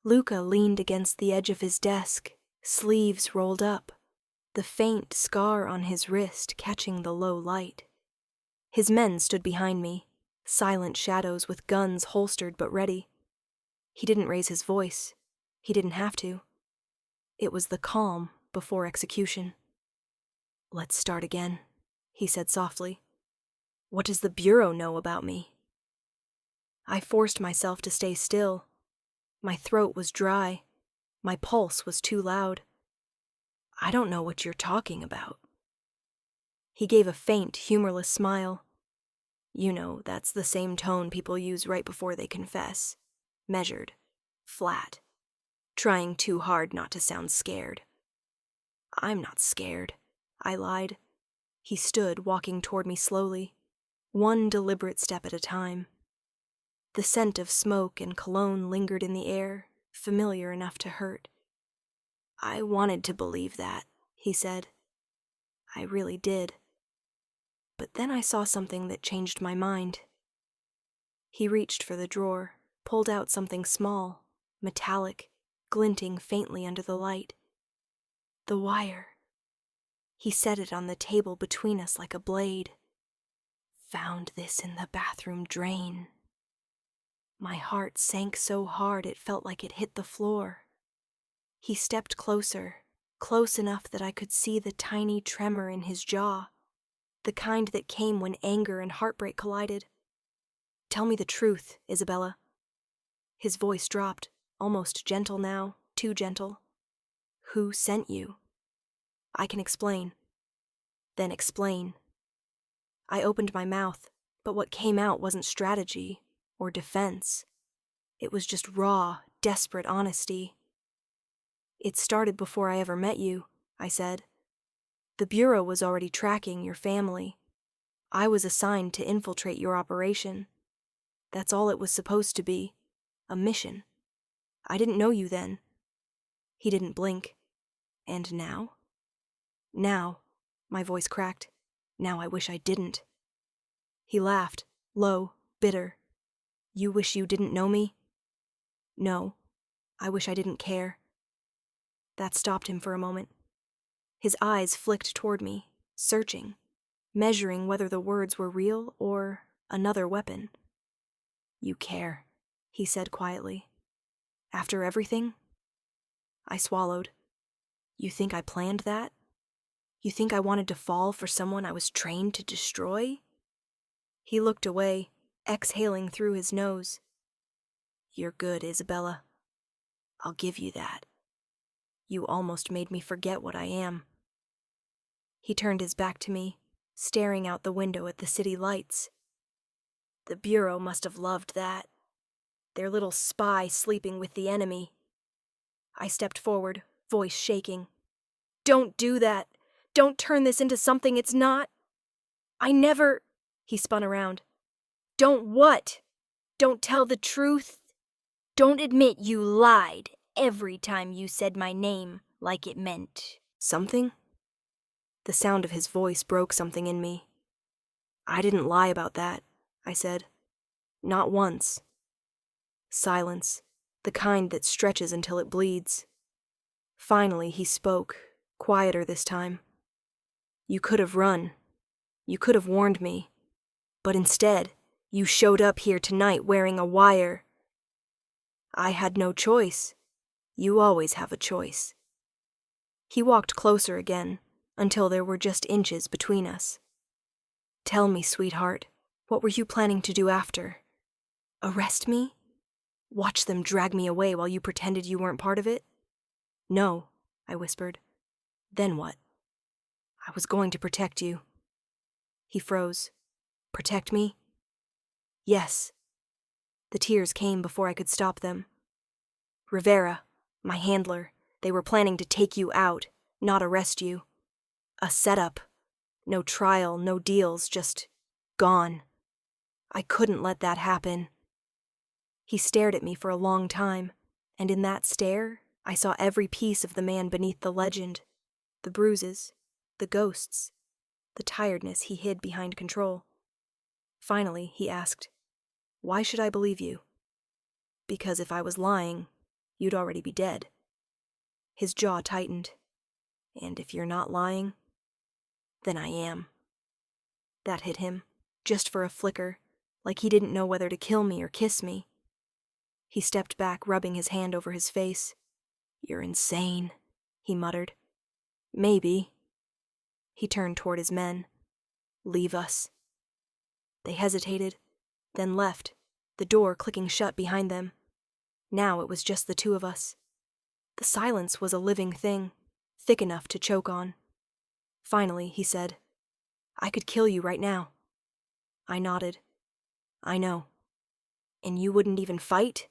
Luca leaned against the edge of his desk, sleeves rolled up, the faint scar on his wrist catching the low light. His men stood behind me, silent shadows with guns holstered but ready. He didn't raise his voice. He didn't have to. It was the calm before execution. "Let's start again," he said softly. "What does the Bureau know about me?" I forced myself to stay still. My throat was dry. My pulse was too loud. "I don't know what you're talking about." He gave a faint, humorless smile. "You know, that's the same tone people use right before they confess. Measured. Flat. Trying too hard not to sound scared." "I'm not scared," I lied. He stood, walking toward me slowly, one deliberate step at a time. The scent of smoke and cologne lingered in the air, familiar enough to hurt. "I wanted to believe that," he said. "I really did. But then I saw something that changed my mind." He reached for the drawer, pulled out something small, metallic, glinting faintly under the light. The wire. He set it on the table between us like a blade. "Found this in the bathroom drain." My heart sank so hard it felt like it hit the floor. He stepped closer, close enough that I could see the tiny tremor in his jaw, the kind that came when anger and heartbreak collided. "Tell me the truth, Isabella." His voice dropped, almost gentle now, too gentle. "Who sent you?" "I can explain." "Then explain." I opened my mouth, but what came out wasn't strategy or defense. It was just raw, desperate honesty. "It started before I ever met you," I said. "The Bureau was already tracking your family. I was assigned to infiltrate your operation. That's all it was supposed to be. A mission. I didn't know you then." He didn't blink. "And now?" "Now," my voice cracked. "Now I wish I didn't." He laughed, low, bitter. "You wish you didn't know me?" "No. I wish I didn't care." That stopped him for a moment. His eyes flicked toward me, searching, measuring whether the words were real or another weapon. "You care," he said quietly. "After everything?" I swallowed. "You think I planned that? You think I wanted to fall for someone I was trained to destroy?" He looked away, exhaling through his nose. "You're good, Isabella. I'll give you that. You almost made me forget what I am." He turned his back to me, staring out the window at the city lights. "The Bureau must have loved that. Their little spy sleeping with the enemy." I stepped forward, voice shaking. "Don't do that. Don't turn this into something it's not. I never—" He spun around. "Don't what? Don't tell the truth? Don't admit you lied every time you said my name like it meant something?" The sound of his voice broke something in me. "I didn't lie about that," I said. "Not once." Silence, the kind that stretches until it bleeds. Finally he spoke, quieter this time. "You could have run. You could have warned me. But instead, you showed up here tonight wearing a wire." "I had no choice. You always have a choice." He walked closer again, until there were just inches between us. "Tell me, sweetheart, what were you planning to do after? Arrest me? Watch them drag me away while you pretended you weren't part of it?" "No," I whispered. "Then what?" "I was going to protect you." He froze. Protect me? Yes. The tears came before I could stop them. Rivera, my handler, they were planning to take you out, not arrest you. A setup. No trial, no deals, just gone. I couldn't let that happen. He stared at me for a long time, and in that stare, I saw every piece of the man beneath the legend. The bruises, the ghosts, the tiredness he hid behind control. Finally, he asked, "Why should I believe you?" "Because if I was lying, you'd already be dead." His jaw tightened. "And if you're not lying, then I am." That hit him, just for a flicker, like he didn't know whether to kill me or kiss me. He stepped back, rubbing his hand over his face. "You're insane," he muttered. "Maybe." He turned toward his men. "Leave us." They hesitated, then left, the door clicking shut behind them. Now it was just the two of us. The silence was a living thing, thick enough to choke on. Finally, he said, "I could kill you right now." I nodded. "I know." "And you wouldn't even fight?"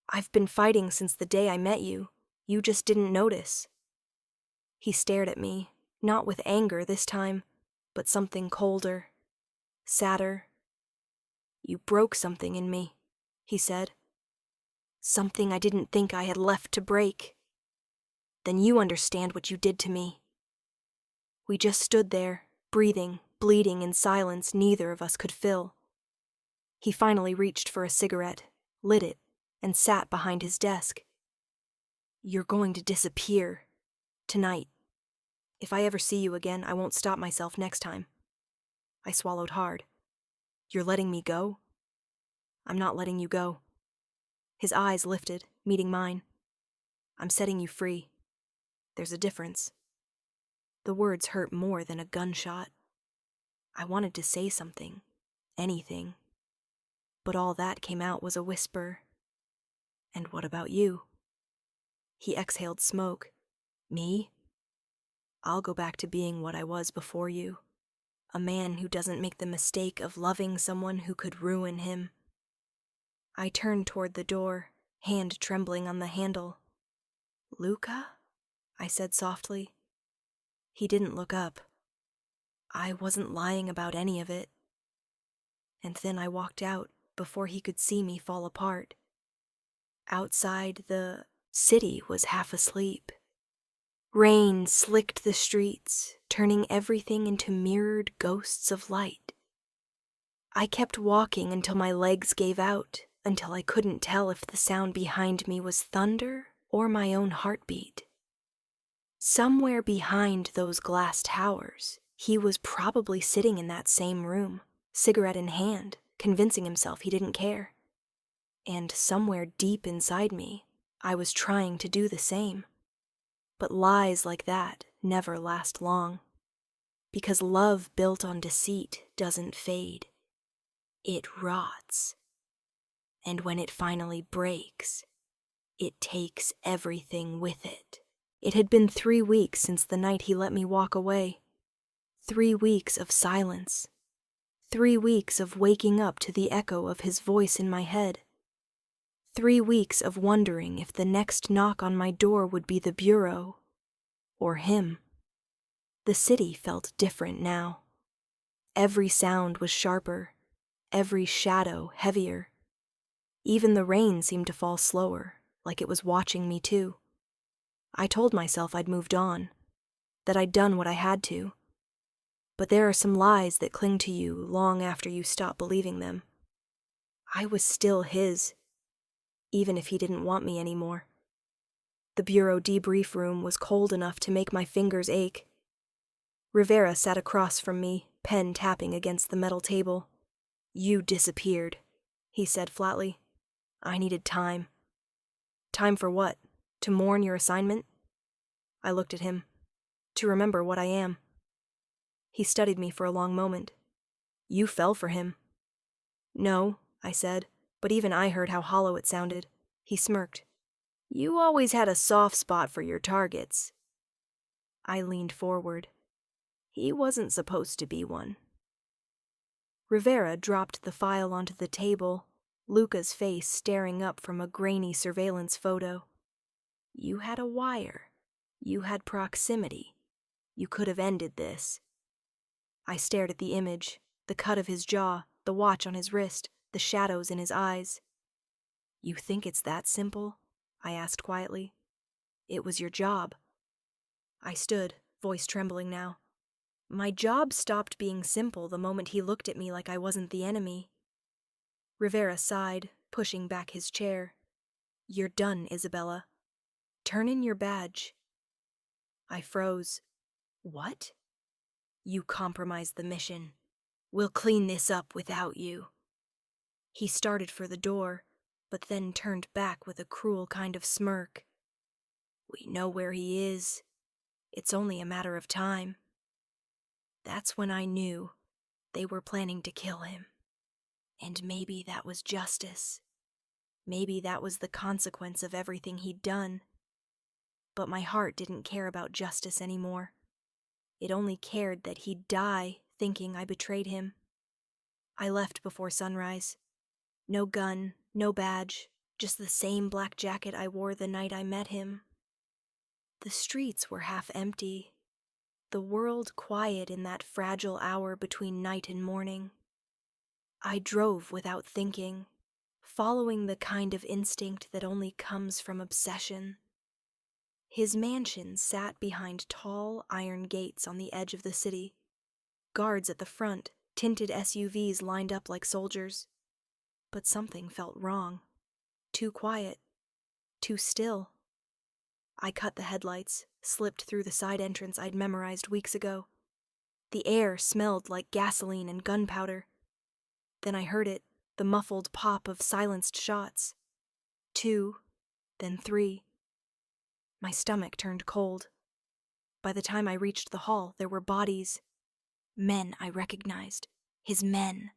"I've been fighting since the day I met you. You just didn't notice." He stared at me, not with anger this time, but something colder, sadder. "You broke something in me," he said. "Something I didn't think I had left to break." "Then you understand what you did to me." We just stood there, breathing, bleeding in silence neither of us could fill. He finally reached for a cigarette, lit it, and sat behind his desk. "You're going to disappear. Tonight. If I ever see you again, I won't stop myself next time." I swallowed hard. "You're letting me go?" "I'm not letting you go." His eyes lifted, meeting mine. "I'm setting you free. There's a difference." The words hurt more than a gunshot. I wanted to say something, anything. But all that came out was a whisper. "And what about you?" He exhaled smoke. "Me? I'll go back to being what I was before you. A man who doesn't make the mistake of loving someone who could ruin him." I turned toward the door, hand trembling on the handle. "Luca?" I said softly. He didn't look up. I wasn't lying about any of it. And then I walked out before he could see me fall apart. Outside, the city was half asleep. Rain slicked the streets, turning everything into mirrored ghosts of light. I kept walking until my legs gave out, until I couldn't tell if the sound behind me was thunder or my own heartbeat. Somewhere behind those glass towers, he was probably sitting in that same room, cigarette in hand, convincing himself he didn't care. And somewhere deep inside me, I was trying to do the same. But lies like that never last long. Because love built on deceit doesn't fade. It rots. And when it finally breaks, it takes everything with it. It had been 3 weeks since the night he let me walk away. 3 weeks of silence. 3 weeks of waking up to the echo of his voice in my head. 3 weeks of wondering if the next knock on my door would be the bureau, or him. The city felt different now. Every sound was sharper, every shadow heavier. Even the rain seemed to fall slower, like it was watching me too. I told myself I'd moved on, that I'd done what I had to. But there are some lies that cling to you long after you stop believing them. I was still his, even if he didn't want me anymore. The bureau debrief room was cold enough to make my fingers ache. Rivera sat across from me, pen tapping against the metal table. "You disappeared," he said flatly. "I needed time." "Time for what? To mourn your assignment?" I looked at him. "To remember what I am." He studied me for a long moment. "You fell for him." "No," I said, but even I heard how hollow it sounded. He smirked. "You always had a soft spot for your targets." I leaned forward. He wasn't supposed to be one. Rivera dropped the file onto the table, Luca's face staring up from a grainy surveillance photo. You had a wire. You had proximity. You could have ended this. I stared at the image, the cut of his jaw, the watch on his wrist, the shadows in his eyes. You think it's that simple? I asked quietly. It was your job. I stood, voice trembling now. My job stopped being simple the moment he looked at me like I wasn't the enemy. Rivera sighed, pushing back his chair. You're done, Isabella. Turn in your badge. I froze. What? You compromised the mission. We'll clean this up without you. He started for the door, but then turned back with a cruel kind of smirk. We know where he is. It's only a matter of time. That's when I knew they were planning to kill him. And maybe that was justice. Maybe that was the consequence of everything he'd done. But my heart didn't care about justice anymore. It only cared that he'd die thinking I betrayed him. I left before sunrise. No gun, no badge, just the same black jacket I wore the night I met him. The streets were half empty, the world quiet in that fragile hour between night and morning. I drove without thinking, following the kind of instinct that only comes from obsession. His mansion sat behind tall iron gates on the edge of the city. Guards at the front, tinted SUVs lined up like soldiers. But something felt wrong. Too quiet. Too still. I cut the headlights, slipped through the side entrance I'd memorized weeks ago. The air smelled like gasoline and gunpowder. Then I heard it, the muffled pop of silenced shots. 2, then 3. My stomach turned cold. By the time I reached the hall, there were bodies. Men I recognized. His men.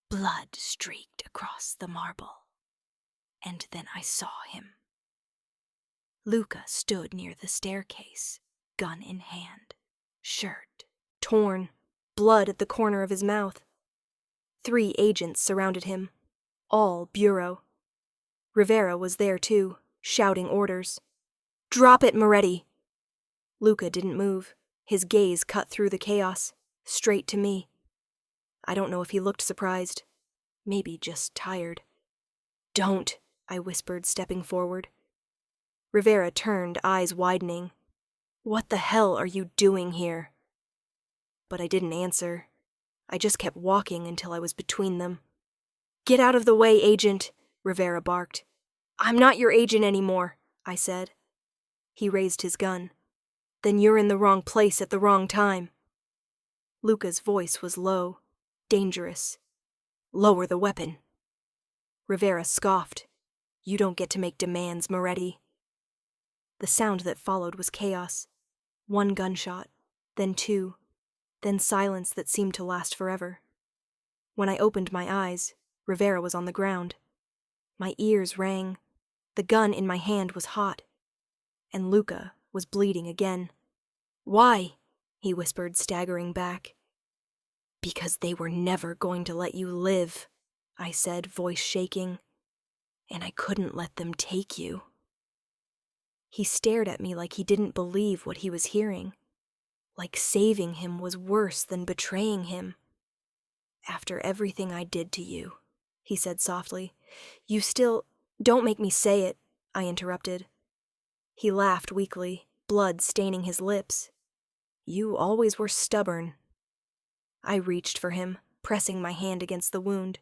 Blood streaked across the marble. And then I saw him. Luca stood near the staircase, gun in hand. Shirt torn, blood at the corner of his mouth. 3 agents surrounded him, all bureau. Rivera was there too, shouting orders. Drop it, Moretti! Luca didn't move, his gaze cut through the chaos, straight to me. I don't know if he looked surprised, maybe just tired. Don't, I whispered, stepping forward. Rivera turned, eyes widening. What the hell are you doing here? But I didn't answer. I just kept walking until I was between them. Get out of the way, agent, Rivera barked. I'm not your agent anymore, I said. He raised his gun. Then you're in the wrong place at the wrong time. Luca's voice was low, dangerous. Lower the weapon. Rivera scoffed. You don't get to make demands, Moretti. The sound that followed was chaos. 1 gunshot, then 2, then silence that seemed to last forever. When I opened my eyes, Rivera was on the ground. My ears rang. The gun in my hand was hot. And Luca was bleeding again. Why? He whispered, staggering back. Because they were never going to let you live, I said, voice shaking. And I couldn't let them take you. He stared at me like he didn't believe what he was hearing. Like saving him was worse than betraying him. After everything I did to you, he said softly. You still... Don't make me say it, I interrupted. He laughed weakly, blood staining his lips. You always were stubborn. I reached for him, pressing my hand against the wound.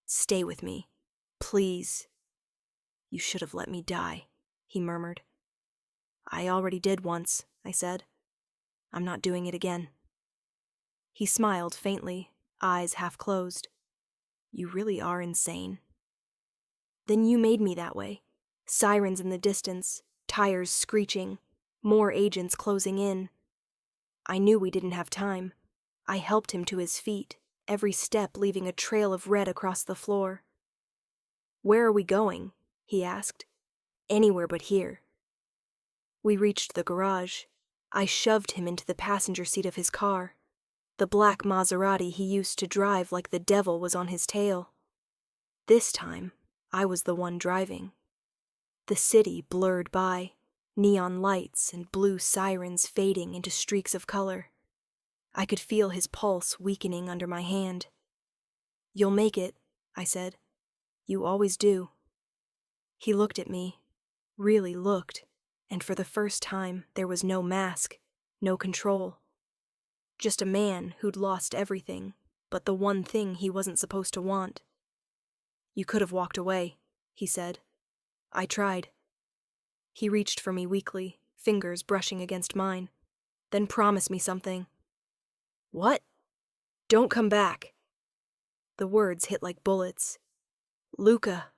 Stay with me, please. You should have let me die, he murmured. I already did once, I said. I'm not doing it again. He smiled faintly, eyes half closed. You really are insane. Then you made me that way. Sirens in the distance, tires screeching, more agents closing in. I knew we didn't have time. I helped him to his feet, every step leaving a trail of red across the floor. Where are we going? He asked. Anywhere but here. We reached the garage. I shoved him into the passenger seat of his car, the black Maserati he used to drive like the devil was on his tail. This time, I was the one driving. The city blurred by, neon lights and blue sirens fading into streaks of color. I could feel his pulse weakening under my hand. "You'll make it," I said. "You always do." He looked at me, really looked, and for the first time there was no mask, no control. Just a man who'd lost everything, but the one thing he wasn't supposed to want. "You could have walked away," he said. "I tried." He reached for me weakly, fingers brushing against mine. "Then promise me something." "What?" "Don't come back." The words hit like bullets. "Luca."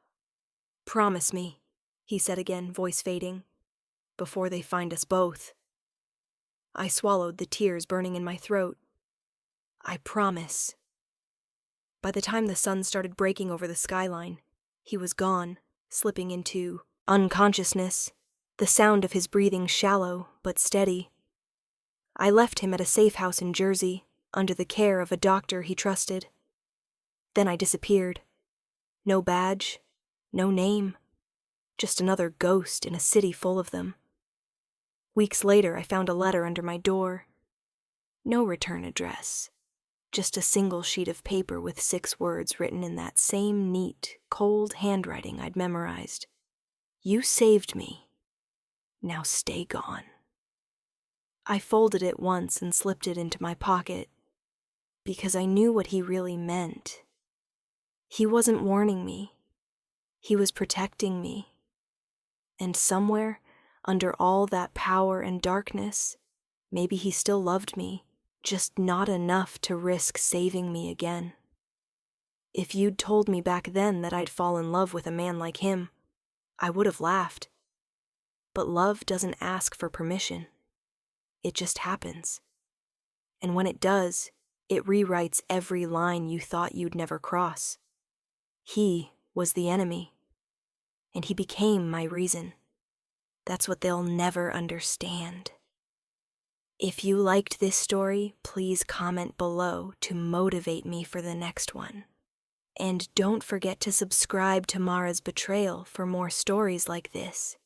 "Promise me," he said again, voice fading. "Before they find us both." I swallowed, the tears burning in my throat. "I promise." By the time the sun started breaking over the skyline, he was gone, slipping into unconsciousness, the sound of his breathing shallow but steady. I left him at a safe house in Jersey, under the care of a doctor he trusted. Then I disappeared. No badge, no name, just another ghost in a city full of them. Weeks later, I found a letter under my door. No return address, just a single sheet of paper with 6 words written in that same neat, cold handwriting I'd memorized. "You saved me. Now stay gone." I folded it once and slipped it into my pocket, because I knew what he really meant. He wasn't warning me. He was protecting me. And somewhere, under all that power and darkness, maybe he still loved me, just not enough to risk saving me again. If you'd told me back then that I'd fall in love with a man like him, I would have laughed. But love doesn't ask for permission. It just happens. And when it does, it rewrites every line you thought you'd never cross. He was the enemy, and he became my reason. That's what they'll never understand. If you liked this story, please comment below to motivate me for the next one. And don't forget to subscribe to Mara's Betrayal for more stories like this.